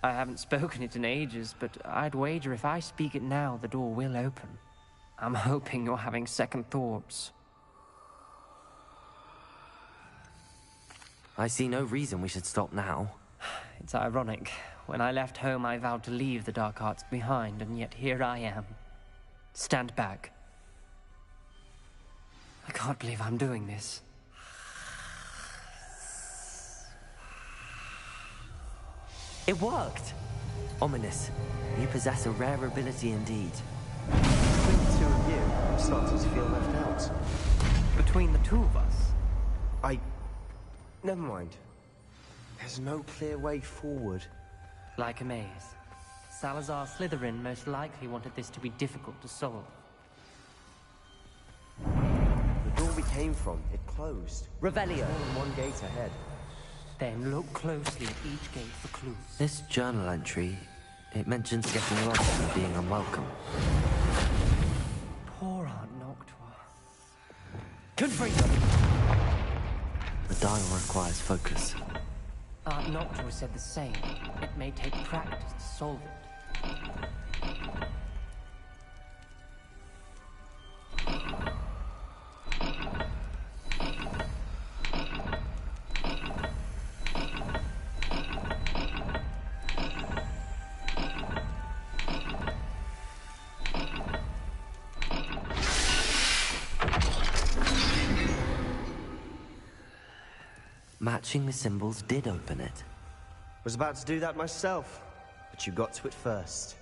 I haven't spoken it in ages, but I'd wager if I speak it now, the door will open. I'm hoping you're having second thoughts.
I see no reason we should stop now.
It's ironic. When I left home, I vowed to leave the dark arts behind, and yet here I am. Stand back. I can't believe I'm doing this.
It worked! Ominous. You possess a rare ability indeed.
Between the two of you, I'm starting to feel left out.
Between the two of us?
Never mind. There's no clear way forward.
Like a maze. Salazar Slytherin most likely wanted this to be difficult to solve.
The door we came from, it closed.
Revelio.
Only one gate ahead.
Then look closely at each gate for clues.
This journal entry, it mentions getting lost and being unwelcome.
Poor Aunt Confringo!
The dial requires focus.
Aunt Noctua said the same. It may take practice to solve it.
Matching the symbols did open it.
Was about to do that myself, but you got to it first.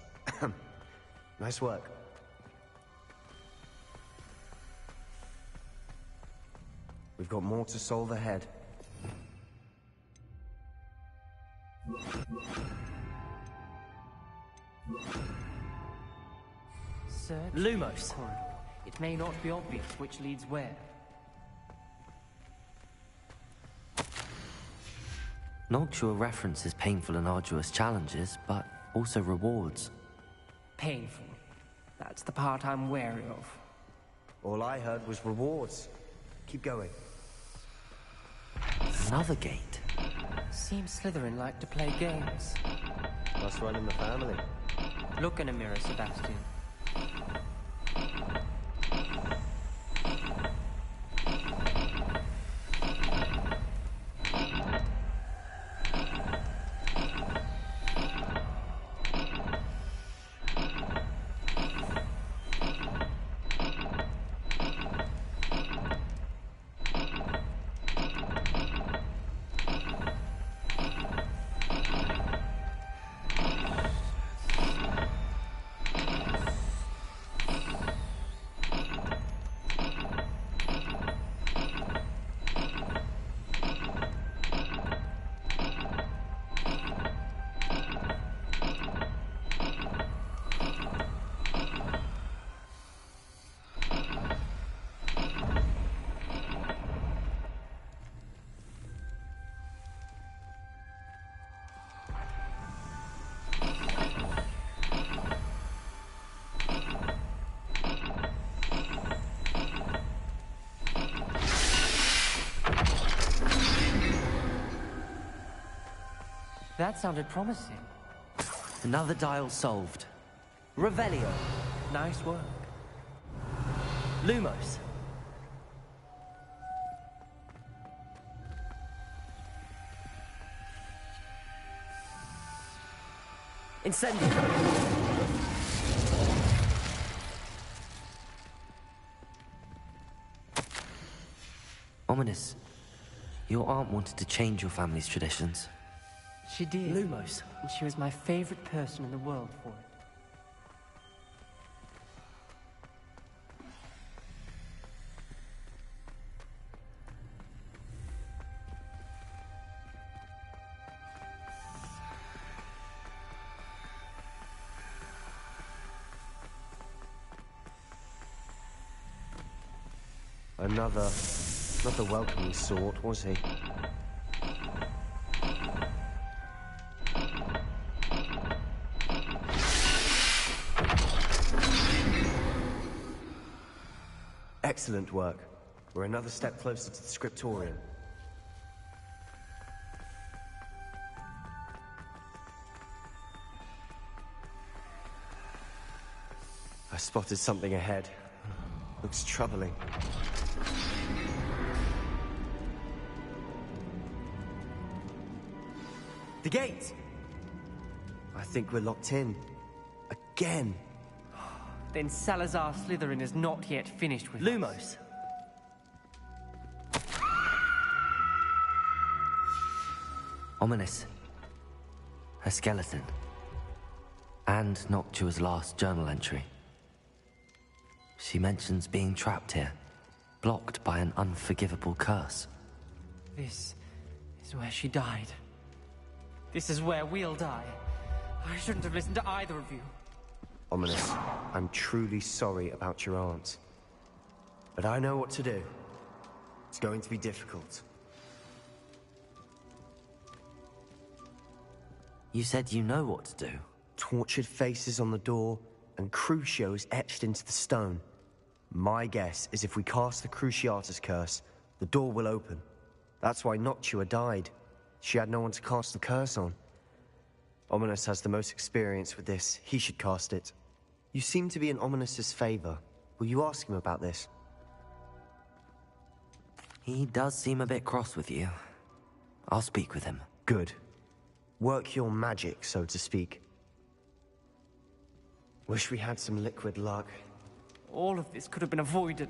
Nice work. We've got more to solve ahead.
Search Lumos corridor. It may not be obvious which leads where.
Noctua references painful and arduous challenges, but also rewards.
Painful. That's the part I'm wary of.
All I heard was rewards. Keep going.
Another gate.
Seems Slytherin like to play games.
Must run in the family.
Look in a mirror, Sebastian. That sounded promising.
Another dial solved. Revelio.
Nice work.
Lumos. Incendio. Ominous. Your aunt wanted to change your family's traditions.
She did.
Lumos.
And she was my favorite person in the world for it.
Not the welcoming sort, was he? Excellent work. We're another step closer to the scriptorium. I spotted something ahead. Looks troubling. The gate! I think we're locked in. Again.
Then Salazar Slytherin is not yet finished with
Lumos. Ominous. Her skeleton. And Noctua's last journal entry. She mentions being trapped here, blocked by an unforgivable curse.
This is where she died. This is where we'll die. I shouldn't have listened to either of you.
Ominous, I'm truly sorry about your aunt. But I know what to do. It's going to be difficult.
You said you know what to do.
Tortured faces on the door, and Crucio is etched into the stone. My guess is if we cast the Cruciatus curse, the door will open. That's why Noctua died. She had no one to cast the curse on. Ominis has the most experience with this. He should cast it. You seem to be in Ominis's favor. Will you ask him about this?
He does seem a bit cross with you. I'll speak with him.
Good. Work your magic, so to speak. Wish we had some liquid luck.
All of this could have been avoided.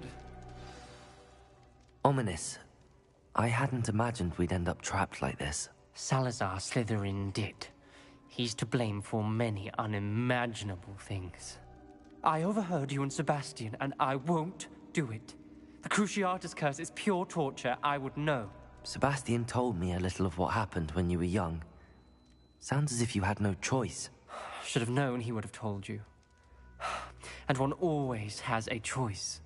Ominis, I hadn't imagined we'd end up trapped like this.
Salazar Slytherin did. He's to blame for many unimaginable things. I overheard you and Sebastian, and I won't do it. The Cruciatus curse is pure torture. I would know.
Sebastian told me a little of what happened when you were young. Sounds as if you had no choice.
Should have known he would have told you. And one always has a choice.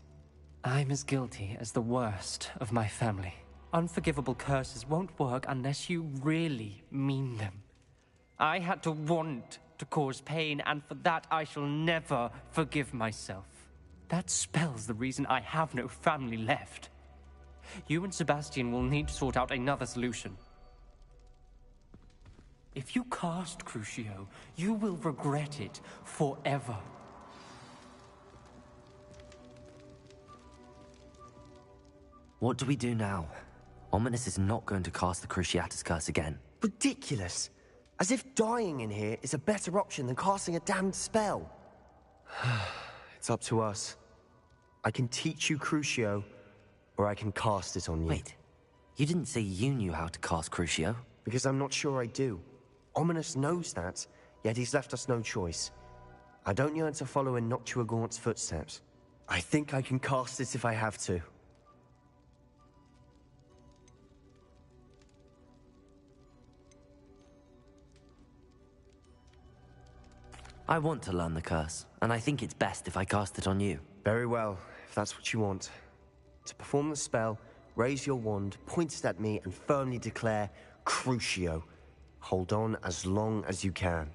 I'm as guilty as the worst of my family. Unforgivable curses won't work unless you really mean them. I had to want to cause pain, and for that I shall never forgive myself. That spell's the reason I have no family left. You and Sebastian will need to sort out another solution. If you cast Crucio, you will regret it forever.
What do we do now? Ominis is not going to cast the Cruciatus curse again.
Ridiculous. As if dying in here is a better option than casting a damned spell. It's up to us. I can teach you Crucio, or I can cast it on you.
Wait, you didn't say you knew how to cast Crucio?
Because I'm not sure I do. Ominis knows that, yet he's left us no choice. I don't yearn to follow in Noctua Gaunt's footsteps. I think I can cast it if I have to.
I want to learn the curse, and I think it's best if I cast it on you.
Very well, if that's what you want. To perform the spell, raise your wand, point it at me, and firmly declare, Crucio. Hold on as long as you can.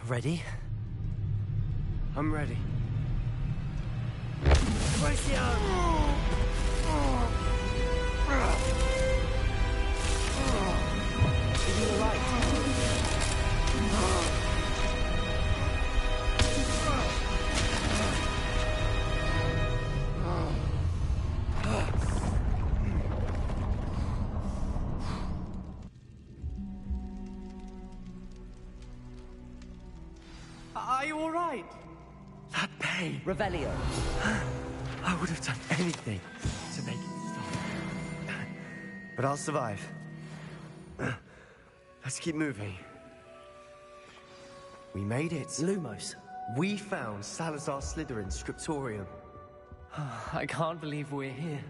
Ready?
I'm ready.
Are you all right?
That pain.
Revelio.
I would have done anything to make it stop. But I'll survive. Let's keep moving. We made it.
Lumos.
We found Salazar Slytherin's scriptorium.
I can't believe we're here.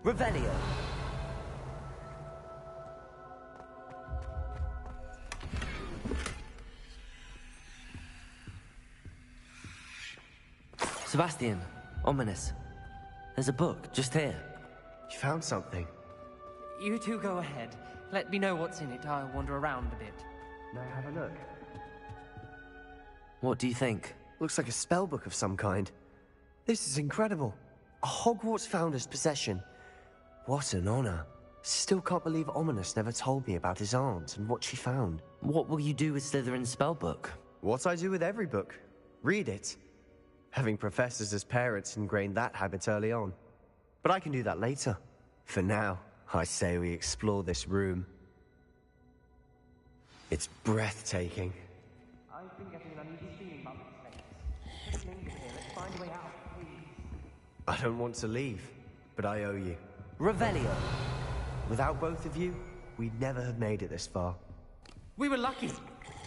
Revelio. Sebastian, Ominis. There's a book just here.
You found something.
You two go ahead. Let me know what's in it. I'll wander around a bit.
May I have a look?
What do you think?
Looks like a spell book of some kind. This is incredible. A Hogwarts founder's possession. What an honor. Still can't believe Ominis never told me about his aunt and what she found.
What will you do with Slytherin's spellbook?
What I do with every book. Read it. Having professors as parents ingrained that habit early on. But I can do that later. For now, I say we explore this room. It's breathtaking.
I've been getting an uneasy feeling about this place. Linger here. Let's find a way out, please.
I don't want to leave, but I owe you.
Revelio.
Without both of you, we'd never have made it this far.
We were lucky.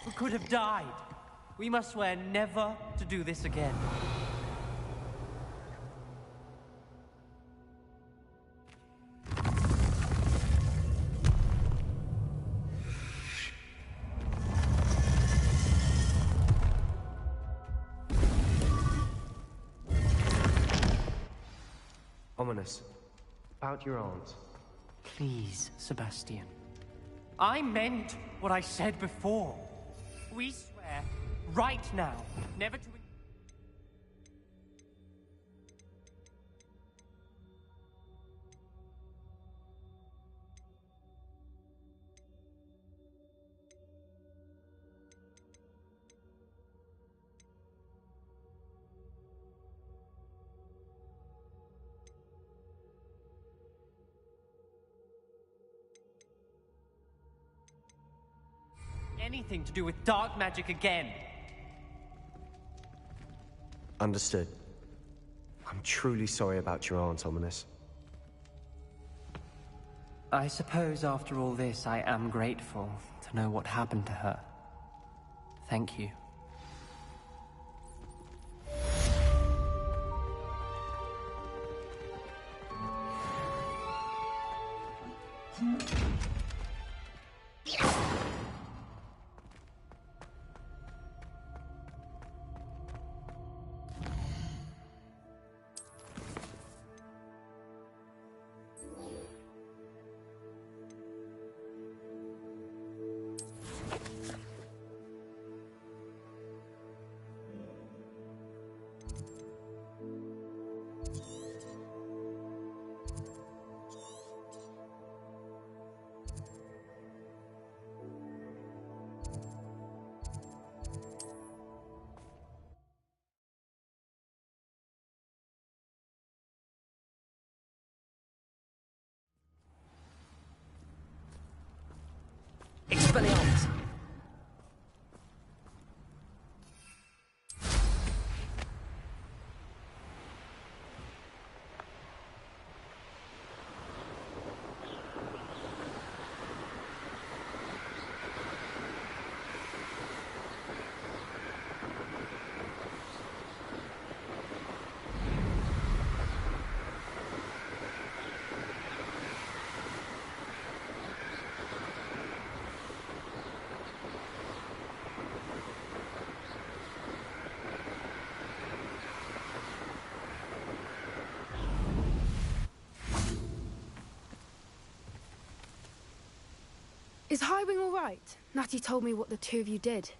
We could have died. We must swear never to do this again.
Ominous. About your aunt.
Please, Sebastian. I meant what I said before. We swear, right now, never to... anything to do with dark magic again.
Understood. I'm truly sorry about your aunt, Ominous.
I suppose after all this, I am grateful to know what happened to her. Thank you. Expelliarmus!
Is Highwing all right? Natty told me what the two of you did.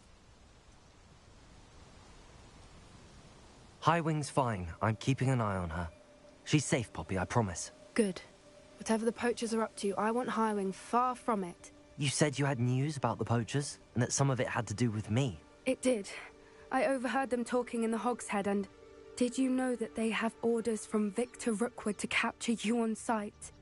Highwing's fine. I'm keeping an eye on her. She's safe, Poppy, I promise.
Good. Whatever the poachers are up to, I want Highwing far from it.
You said you had news about the poachers, and that some of it had to do with me.
It did. I overheard them talking in the Hogshead, and did you know that they have orders from Victor Rookwood to capture you on sight?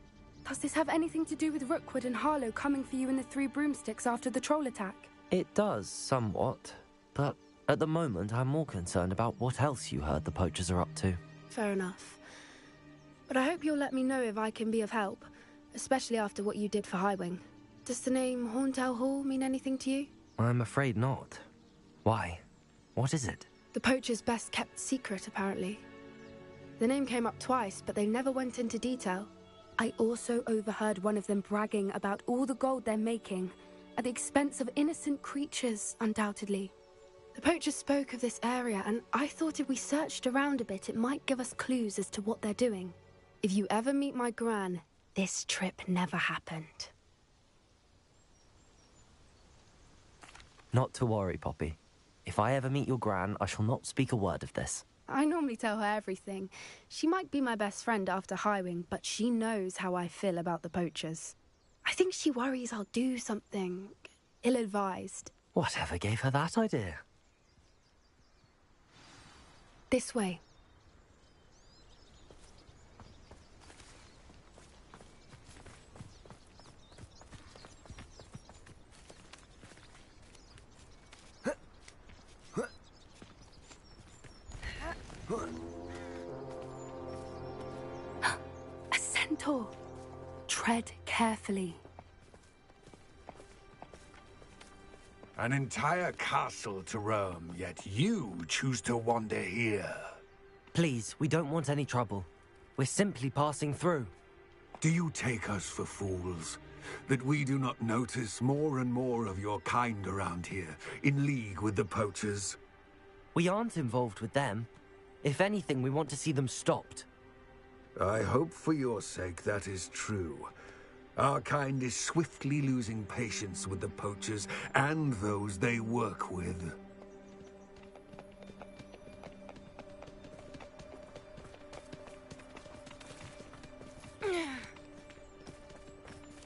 Does this have anything to do with Rookwood and Harlow coming for you in the Three Broomsticks after the troll attack?
It does, somewhat. But at the moment, I'm more concerned about what else you heard the poachers are up to.
Fair enough. But I hope you'll let me know if I can be of help, especially after what you did for Highwing. Does the name Horntail Hall mean anything to you?
I'm afraid not. Why? What is it?
The poachers' best-kept secret, apparently. The name came up twice, but they never went into detail. I also overheard one of them bragging about all the gold they're making, at the expense of innocent creatures, undoubtedly. The poachers spoke of this area, and I thought if we searched around a bit, it might give us clues as to what they're doing. If you ever meet my gran, this trip never happened.
Not to worry, Poppy. If I ever meet your gran, I shall not speak a word of this.
I normally tell her everything. She might be my best friend after Highwing, but she knows how I feel about the poachers. I think she worries I'll do something ill-advised.
Whatever gave her that idea?
This way. A centaur. Tread carefully.
An entire castle to roam, yet you choose to wander here.
Please, we don't want any trouble. We're simply passing through.
Do you take us for fools? That we do not notice more and more of your kind around here, in league with the poachers?
We aren't involved with them. If anything, we want to see them stopped.
I hope for your sake that is true. Our kind is swiftly losing patience with the poachers and those they work with.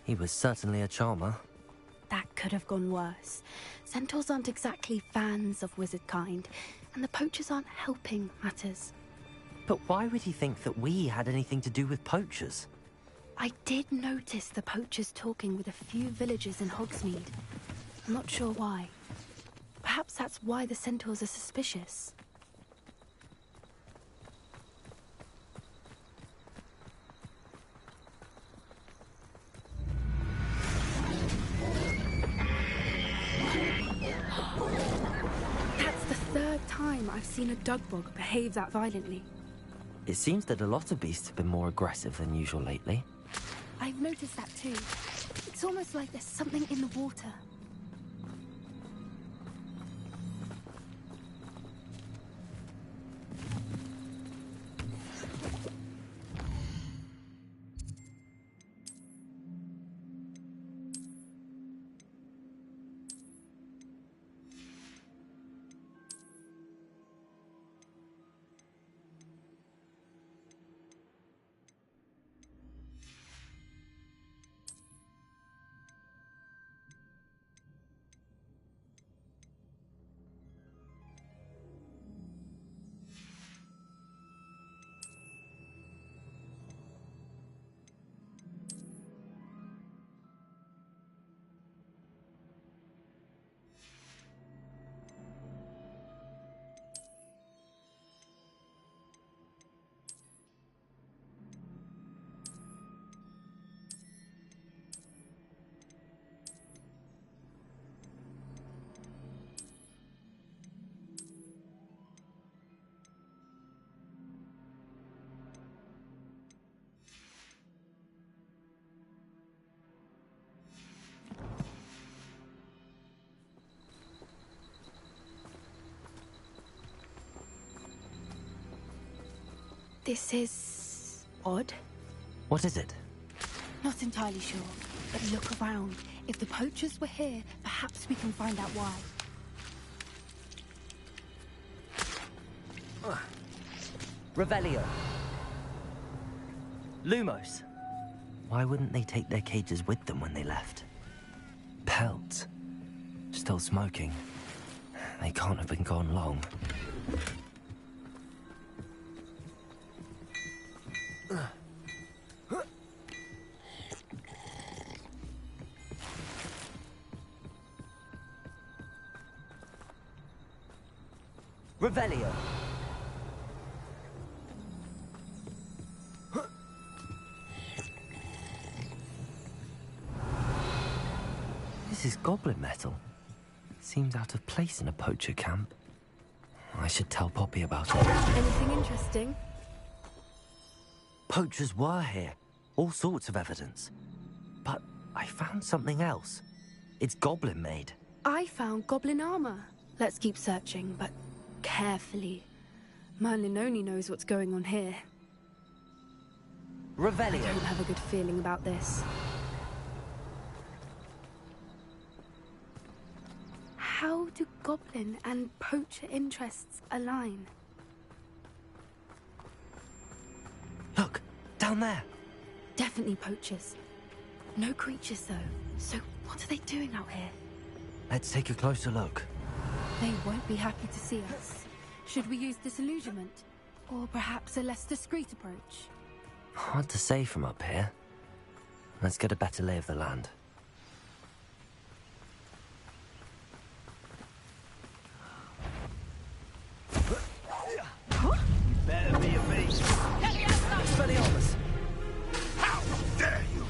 He was certainly a charmer.
That could have gone worse. Centaurs aren't exactly fans of wizard kind, and the poachers aren't helping matters.
But why would he think that we had anything to do with poachers?
I did notice the poachers talking with a few villagers in Hogsmeade. I'm not sure why. Perhaps that's why the centaurs are suspicious. That's the third time I've seen a dugbog behave that violently.
It seems that a lot of beasts have been more aggressive than usual lately.
I've noticed that too. It's almost like there's something in the water. This is odd.
What is it?
Not entirely sure, but look around. If the poachers were here, perhaps we can find out why.
Revelio. Lumos. Why wouldn't they take their cages with them when they left? Pelts. Still smoking. They can't have been gone long. Revelio. This is goblin metal. Seems out of place in a poacher camp. I should tell Poppy about it.
Anything interesting?
Poachers were here. All sorts of evidence. But I found something else. It's goblin made.
I found goblin armor. Let's keep searching, but carefully. Merlin only knows what's going on here.
Revelio.
I don't have a good feeling about this. How do goblin and poacher interests align?
Look, down there.
Definitely poachers. No creatures, though. So what are they doing out here?
Let's take a closer look.
They won't be happy to see us. Should we use disillusionment? Or perhaps a less discreet approach?
Hard to say from up here. Let's get a better lay of the land.
You better be a beast.
Expelliarmus!
How dare you!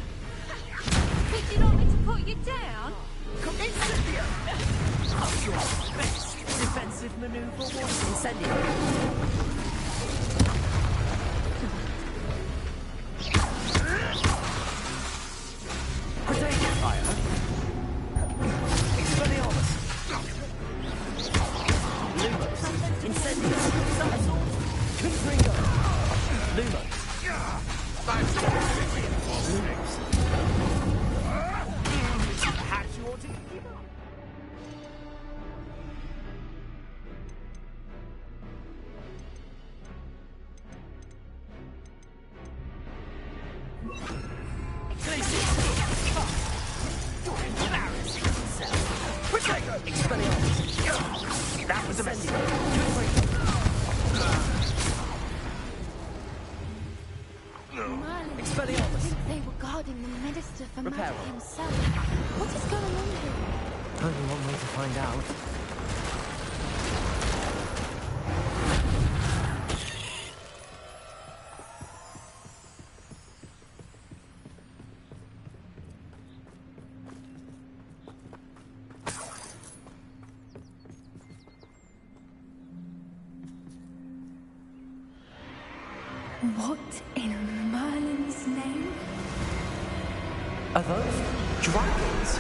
They were guarding the Minister for Magic himself. What is going on here?
Only one way to find out.
What in Merlin's name?
Are those dragons?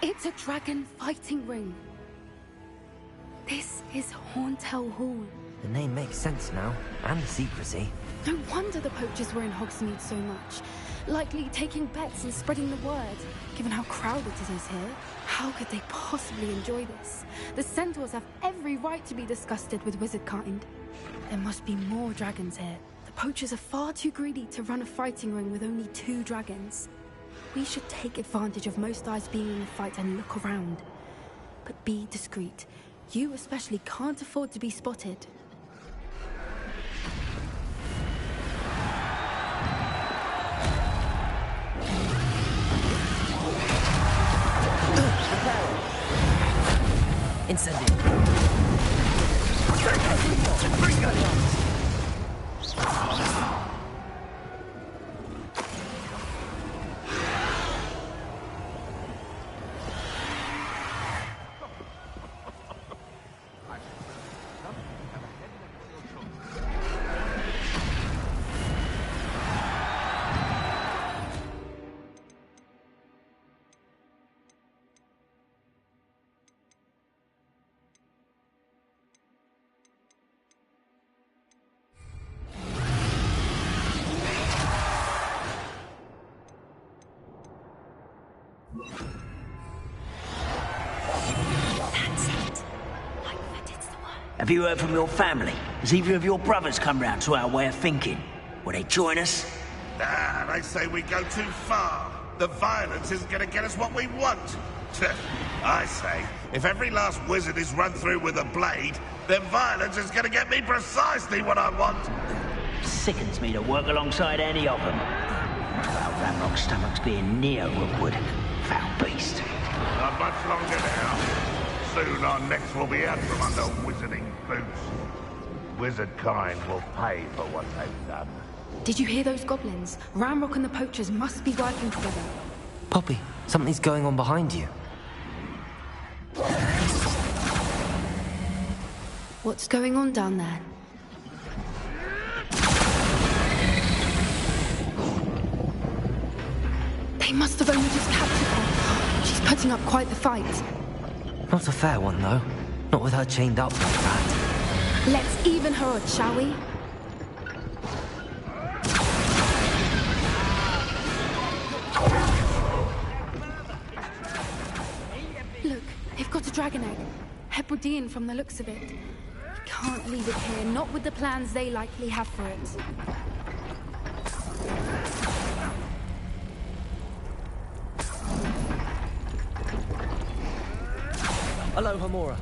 It's a dragon fighting ring. This is Hauntel Hall.
The name makes sense now, and the secrecy.
No wonder the poachers were in Hogsmeade so much. Likely taking bets and spreading the word, given how crowded it is here. How could they possibly enjoy this? The centaurs have every right to be disgusted with wizardkind. There must be more dragons here. The poachers are far too greedy to run a fighting ring with only 2 dragons. We should take advantage of most eyes being in the fight and look around. But be discreet. You especially can't afford to be spotted.
Incendio.
Have you heard from your family? Has either of your brothers come round to our way of thinking? Will they join us?
Ah, they say we go too far. The violence isn't going to get us what we want. I say, if every last wizard is run through with a blade, then violence is going to get me precisely what I want.
Sickens me to work alongside any of them. About Ramrock's stomach's being near Rookwood. Foul beast.
Not much longer now. Soon our necks will be out from under wizarding boots. Wizard kind will pay for what they've done.
Did you hear those goblins? Ramrock and the poachers must be working together.
Poppy, something's going on behind you.
What's going on down there? They must have only just captured her. She's putting up quite the fight.
Not a fair one, though. Not with her chained up like that.
Let's even her odds, shall we? Look, they've got a dragon egg. Hebridean from the looks of it. We can't leave it here, not with the plans they likely have for it.
Hello, Hamora.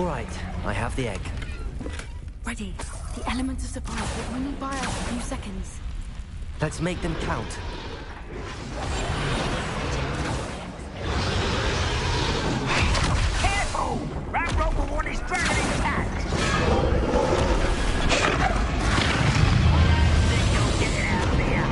All right, I have the egg.
Ready. The elements are supplied, but we need by us a few seconds.
Let's make them count.
Careful! That rope will want his dragon intact! Think you'll get it out of here?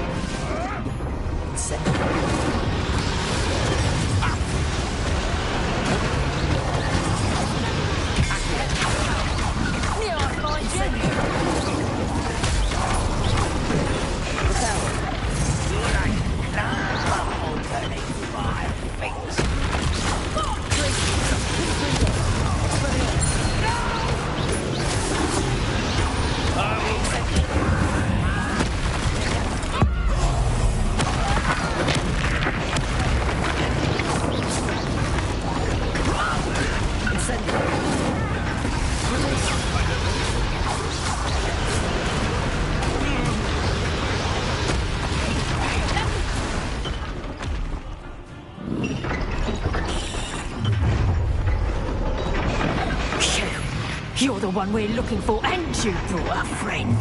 You're the one we're looking for, and you brought a friend.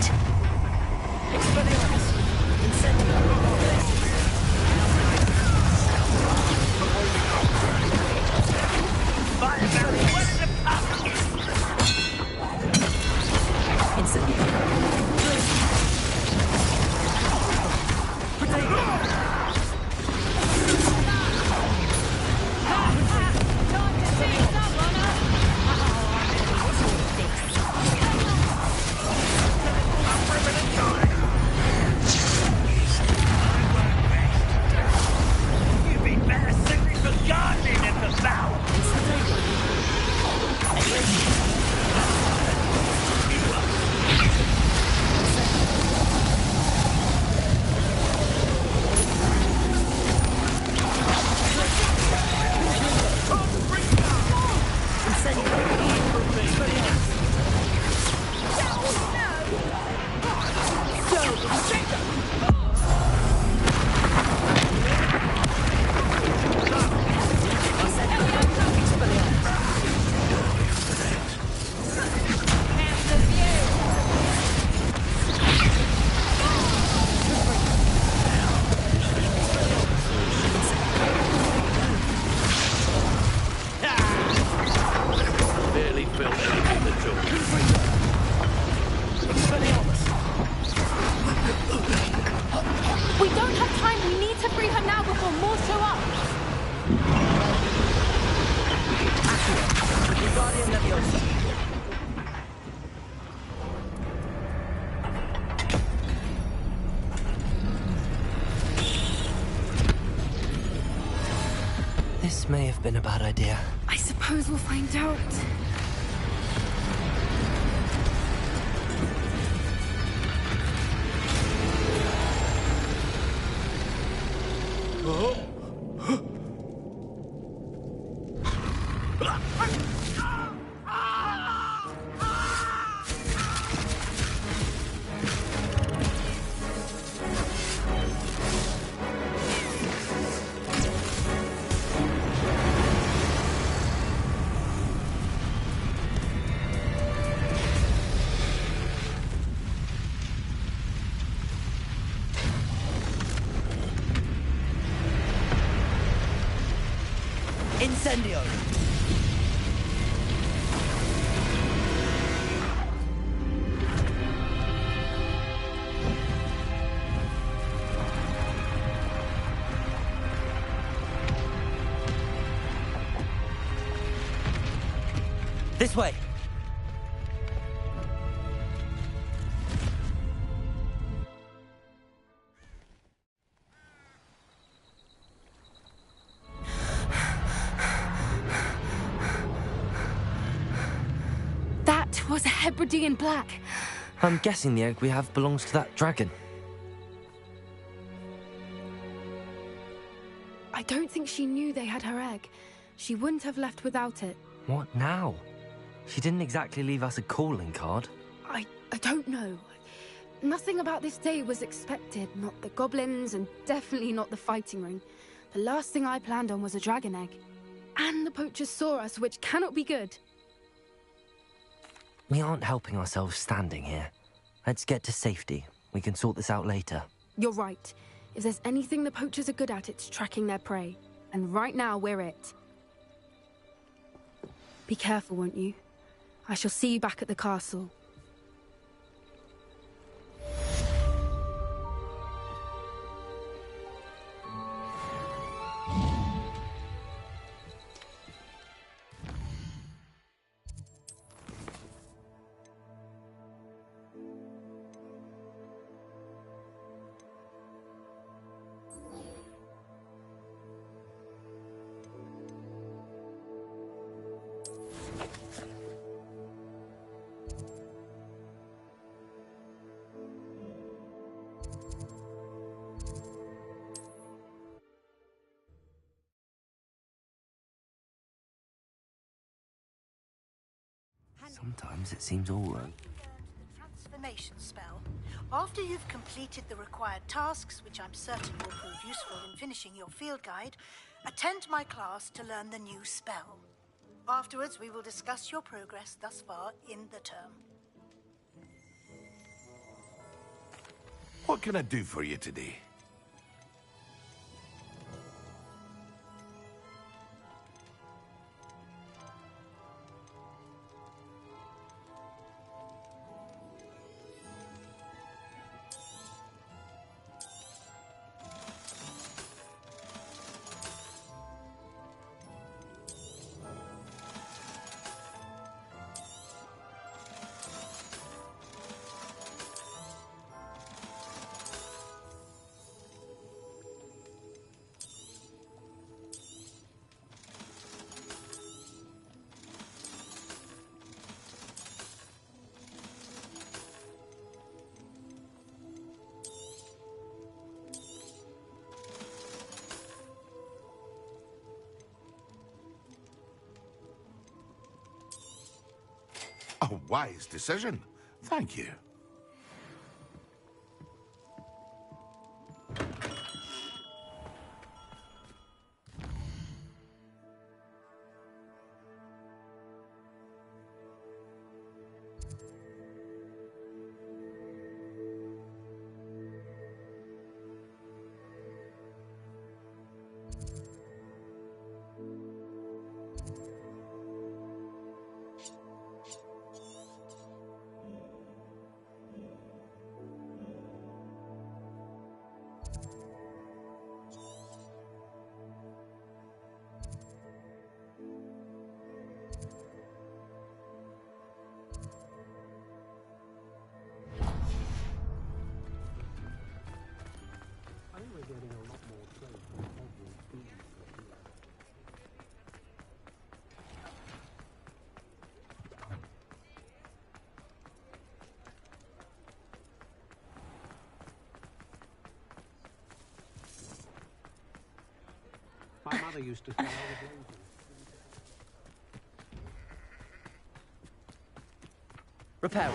We don't have time. We need to free her now before more show up.
This may have been a bad idea.
I suppose we'll find out.
Incendio!
This way!
That was a Hebridean black.
I'm guessing the egg we have belongs to that dragon.
I don't think she knew they had her egg. She wouldn't have left without it.
What now? She didn't exactly leave us a calling card.
I don't know. Nothing about this day was expected. Not the goblins, and definitely not the fighting ring. The last thing I planned on was a dragon egg. And the poachers saw us, which cannot be good.
We aren't helping ourselves standing here. Let's get to safety. We can sort this out later.
You're right. If there's anything the poachers are good at, it's tracking their prey. And right now, we're it. Be careful, won't you? I shall see you back at the castle.
Sometimes it seems all right.
Transformation spell. After you've completed the required tasks, which I'm certain will prove useful in finishing your field guide, attend my class to learn the new spell. Afterwards, we will discuss your progress thus far in the term.
What can I do for you today? A wise decision. Thank you.
My mother used to say I was lazy.
Repair.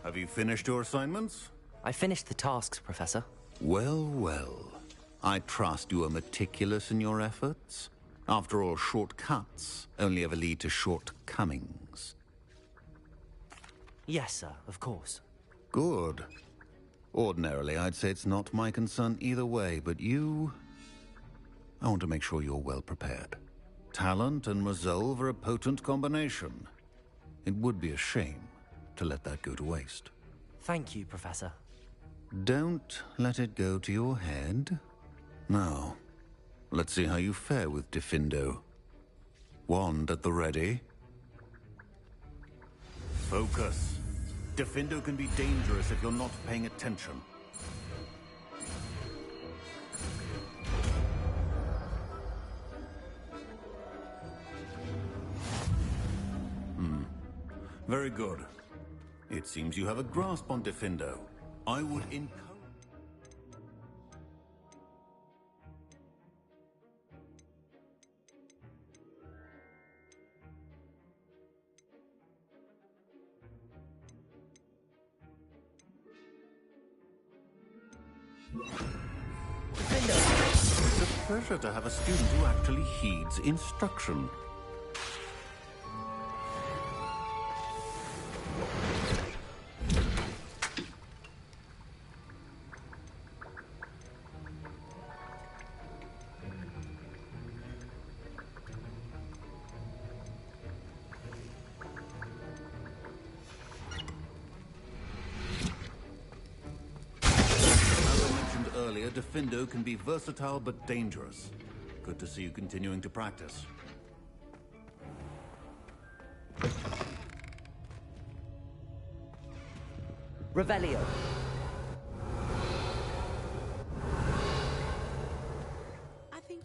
Have you finished your assignments?
I finished the tasks, Professor.
Well, well. I trust you are meticulous in your efforts. After all, shortcuts only ever lead to shortcomings.
Yes, sir, of course.
Good. Ordinarily, I'd say it's not my concern either way, but you... I want to make sure you're well prepared. Talent and resolve are a potent combination. It would be a shame to let that go to waste.
Thank you, Professor.
Don't let it go to your head. Now, let's see how you fare with Diffindo. Wand at the ready. Focus. Diffindo can be dangerous if you're not paying attention. Very good. It seems you have a grasp on Diffindo. I would encourage... It's a pleasure to have a student who actually heeds instruction. Diffindo can be versatile but dangerous. Good to see you continuing to practice.
Revelio.
I think...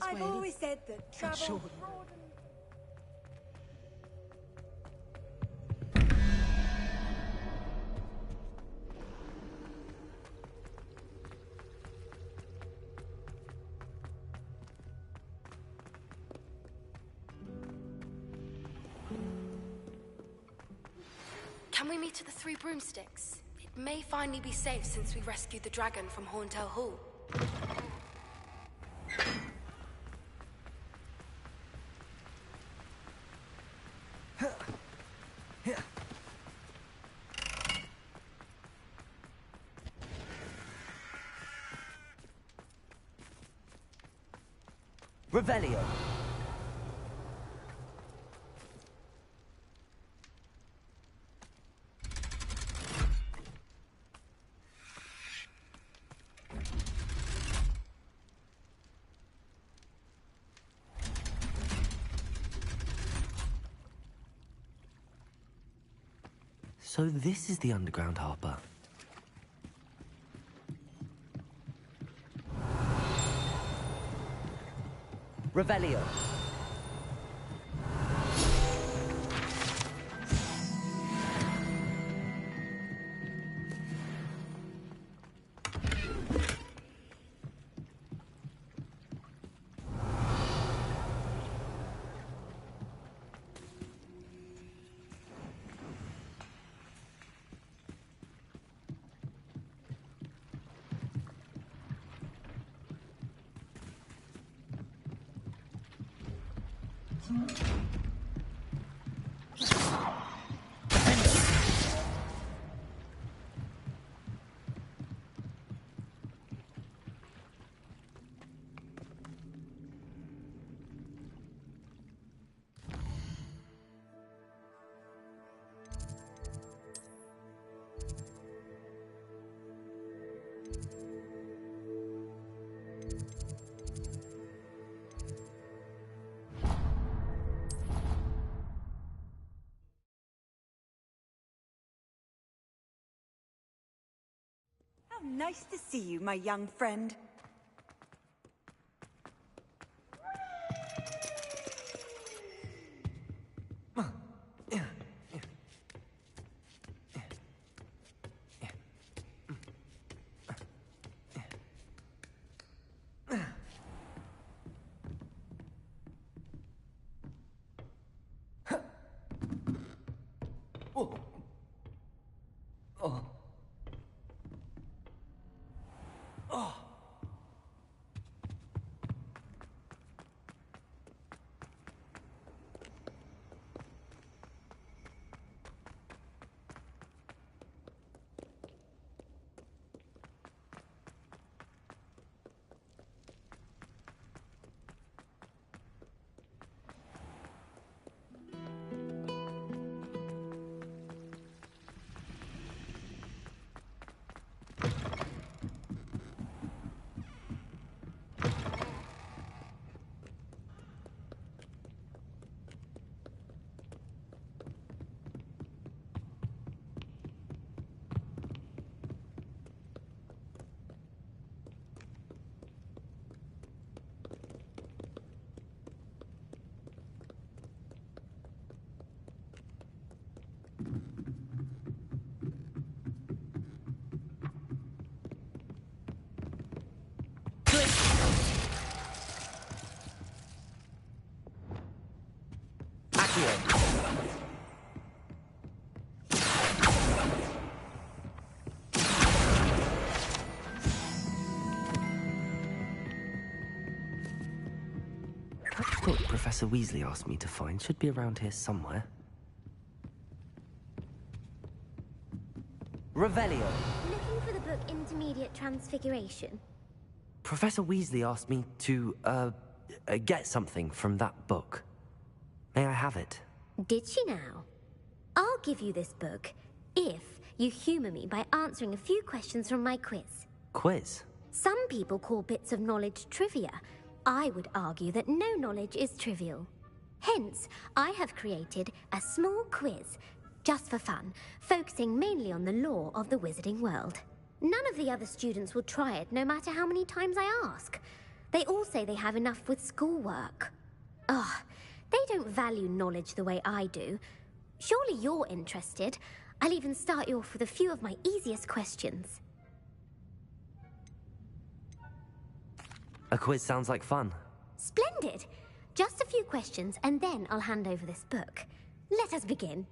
I've always said that travel...
Can we meet at the Three Broomsticks? It may finally be safe since we rescued the dragon from Horntail Hall.
Revelio.
So this is the underground harbor.
Revelio.
Nice to see you, my young friend.
Accio. That book Professor Weasley asked me to find should be around here somewhere. Revelio.
Looking for the book Intermediate Transfiguration?
Professor Weasley asked me to, get something from that book. May I have it?
Did she now? I'll give you this book if you humor me by answering a few questions from my quiz.
Quiz?
Some people call bits of knowledge trivia. I would argue that no knowledge is trivial. Hence, I have created a small quiz, just for fun, focusing mainly on the lore of the wizarding world. None of the other students will try it, no matter how many times I ask. They all say they have enough with schoolwork. Ugh, they don't value knowledge the way I do. Surely you're interested. I'll even start you off with a few of my easiest questions.
A quiz sounds like fun.
Splendid! Just a few questions, and then I'll hand over this book. Let us begin.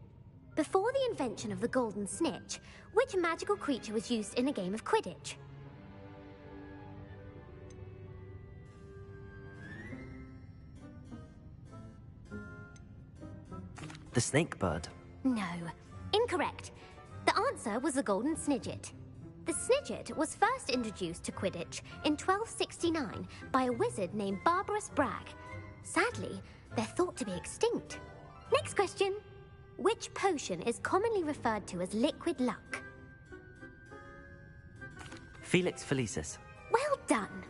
Before the invention of the golden snitch, which magical creature was used in a game of Quidditch?
The snake bird.
No. Incorrect. The answer was the golden snidget. The snidget was first introduced to Quidditch in 1269 by a wizard named Barbarous Bragg. Sadly, they're thought to be extinct. Next question. Which potion is commonly referred to as liquid luck?
Felix Felicis.
Well done.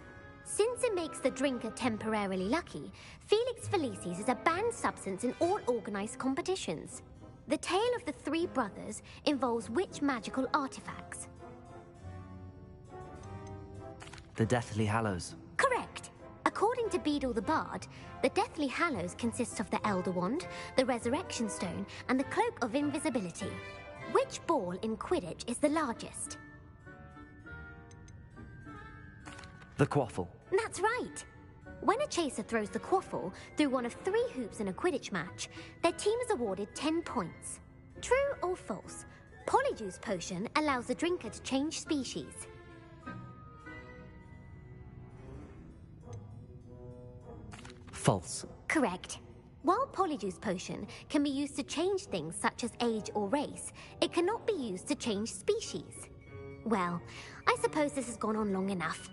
Since it makes the drinker temporarily lucky, Felix Felicis is a banned substance in all organized competitions. The tale of the three brothers involves which magical artifacts?
The Deathly Hallows.
Correct. According to Beedle the Bard, the Deathly Hallows consists of the Elder Wand, the Resurrection Stone, and the Cloak of Invisibility. Which ball in Quidditch is the largest?
The Quaffle.
That's right. When a chaser throws the quaffle through one of 3 hoops in a Quidditch match, their team is awarded 10 points. True or false? Polyjuice Potion allows the drinker to change species.
False.
Correct. While Polyjuice Potion can be used to change things such as age or race, it cannot be used to change species. Well, I suppose this has gone on long enough.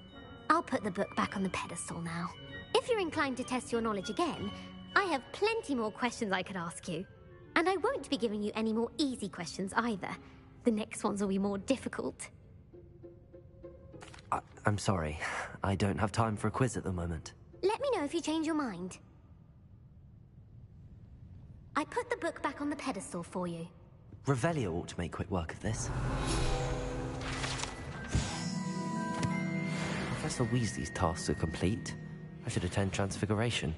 I'll put the book back on the pedestal now. If you're inclined to test your knowledge again, I have plenty more questions I could ask you. And I won't be giving you any more easy questions either. The next ones will be more difficult.
I'm sorry. I don't have time for a quiz at the moment.
Let me know if you change your mind. I put the book back on the pedestal for you.
Revelio ought to make quick work of this. Professor Weasley's tasks are complete. I should attend Transfiguration.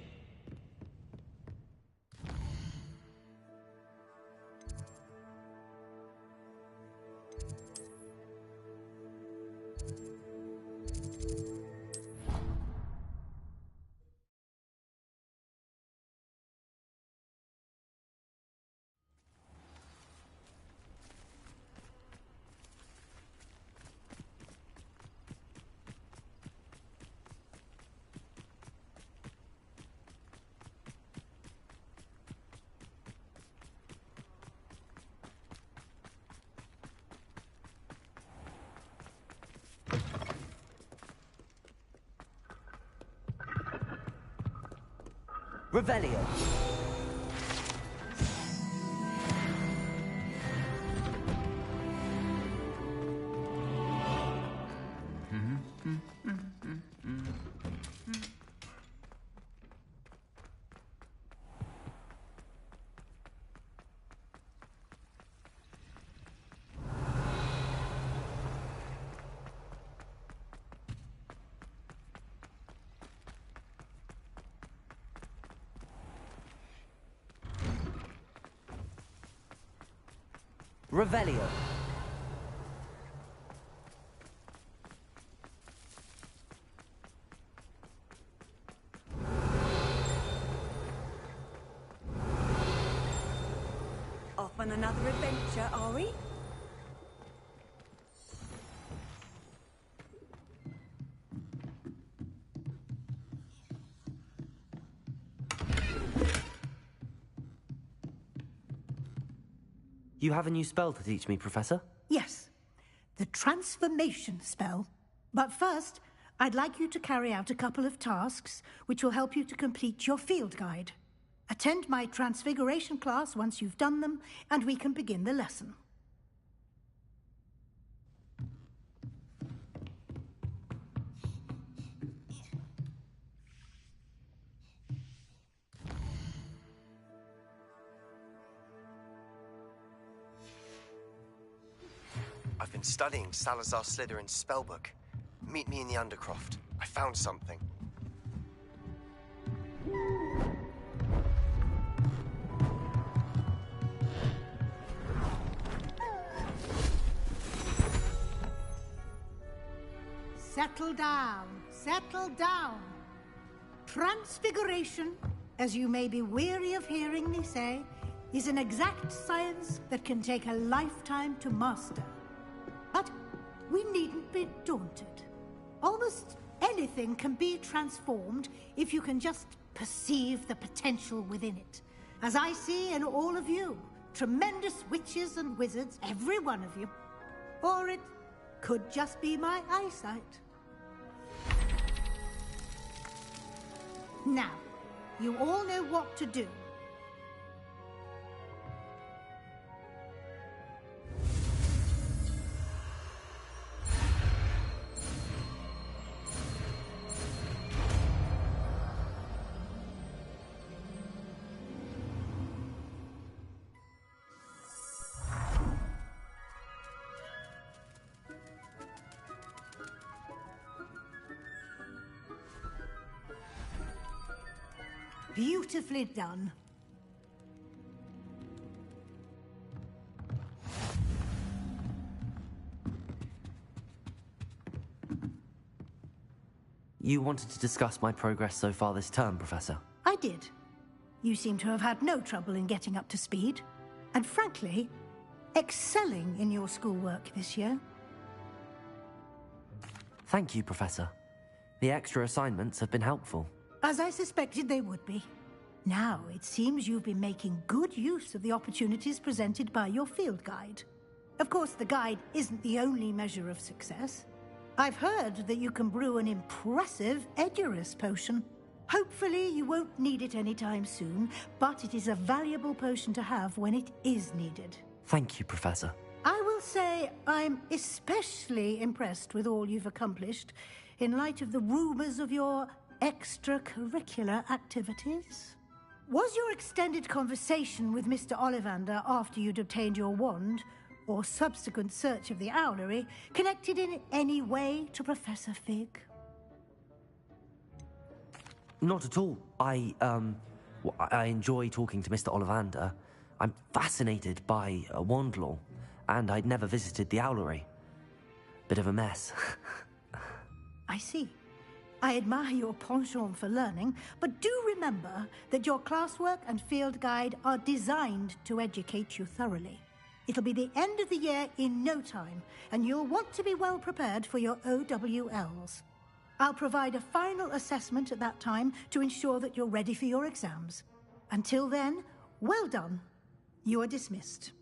Revelio. Revelio.
off on another adventure, are we?
You have a new spell to teach me, Professor?
Yes, the transformation spell. But first, I'd like you to carry out a couple of tasks which will help you to complete your field guide. Attend my transfiguration class once you've done them, and we can begin the lesson.
I've been studying Salazar Slytherin's spellbook. Meet me in the Undercroft. I found something.
Settle down. Settle down. Transfiguration, as you may be weary of hearing me say, is an exact science that can take a lifetime to master. But we needn't be daunted. Almost anything can be transformed if you can just perceive the potential within it. As I see in all of you, tremendous witches and wizards, every one of you. Or it could just be my eyesight. Now, you all know what to do. Beautifully done.
You wanted to discuss my progress so far this term, Professor?
I did. You seem to have had no trouble in getting up to speed, and frankly, excelling in your schoolwork this year.
Thank you, Professor. The extra assignments have been helpful.
As I suspected they would be. Now, it seems you've been making good use of the opportunities presented by your field guide. Of course, the guide isn't the only measure of success. I've heard that you can brew an impressive Edurus potion. Hopefully, you won't need it anytime soon, but it is a valuable potion to have when it is needed.
Thank you, Professor.
I will say I'm especially impressed with all you've accomplished in light of the rumors of your extracurricular activities. Was your extended conversation with Mr. Ollivander after you'd obtained your wand, or subsequent search of the owlery, connected in any way to Professor Fig?
Not at all. I enjoy talking to Mr. Ollivander. I'm fascinated by wand law, and I'd never visited the owlery. Bit of a mess.
I see. I admire your penchant for learning, but do remember that your classwork and field guide are designed to educate you thoroughly. It'll be the end of the year in no time, and you'll want to be well prepared for your OWLs. I'll provide a final assessment at that time to ensure that you're ready for your exams. Until then, well done. You are dismissed.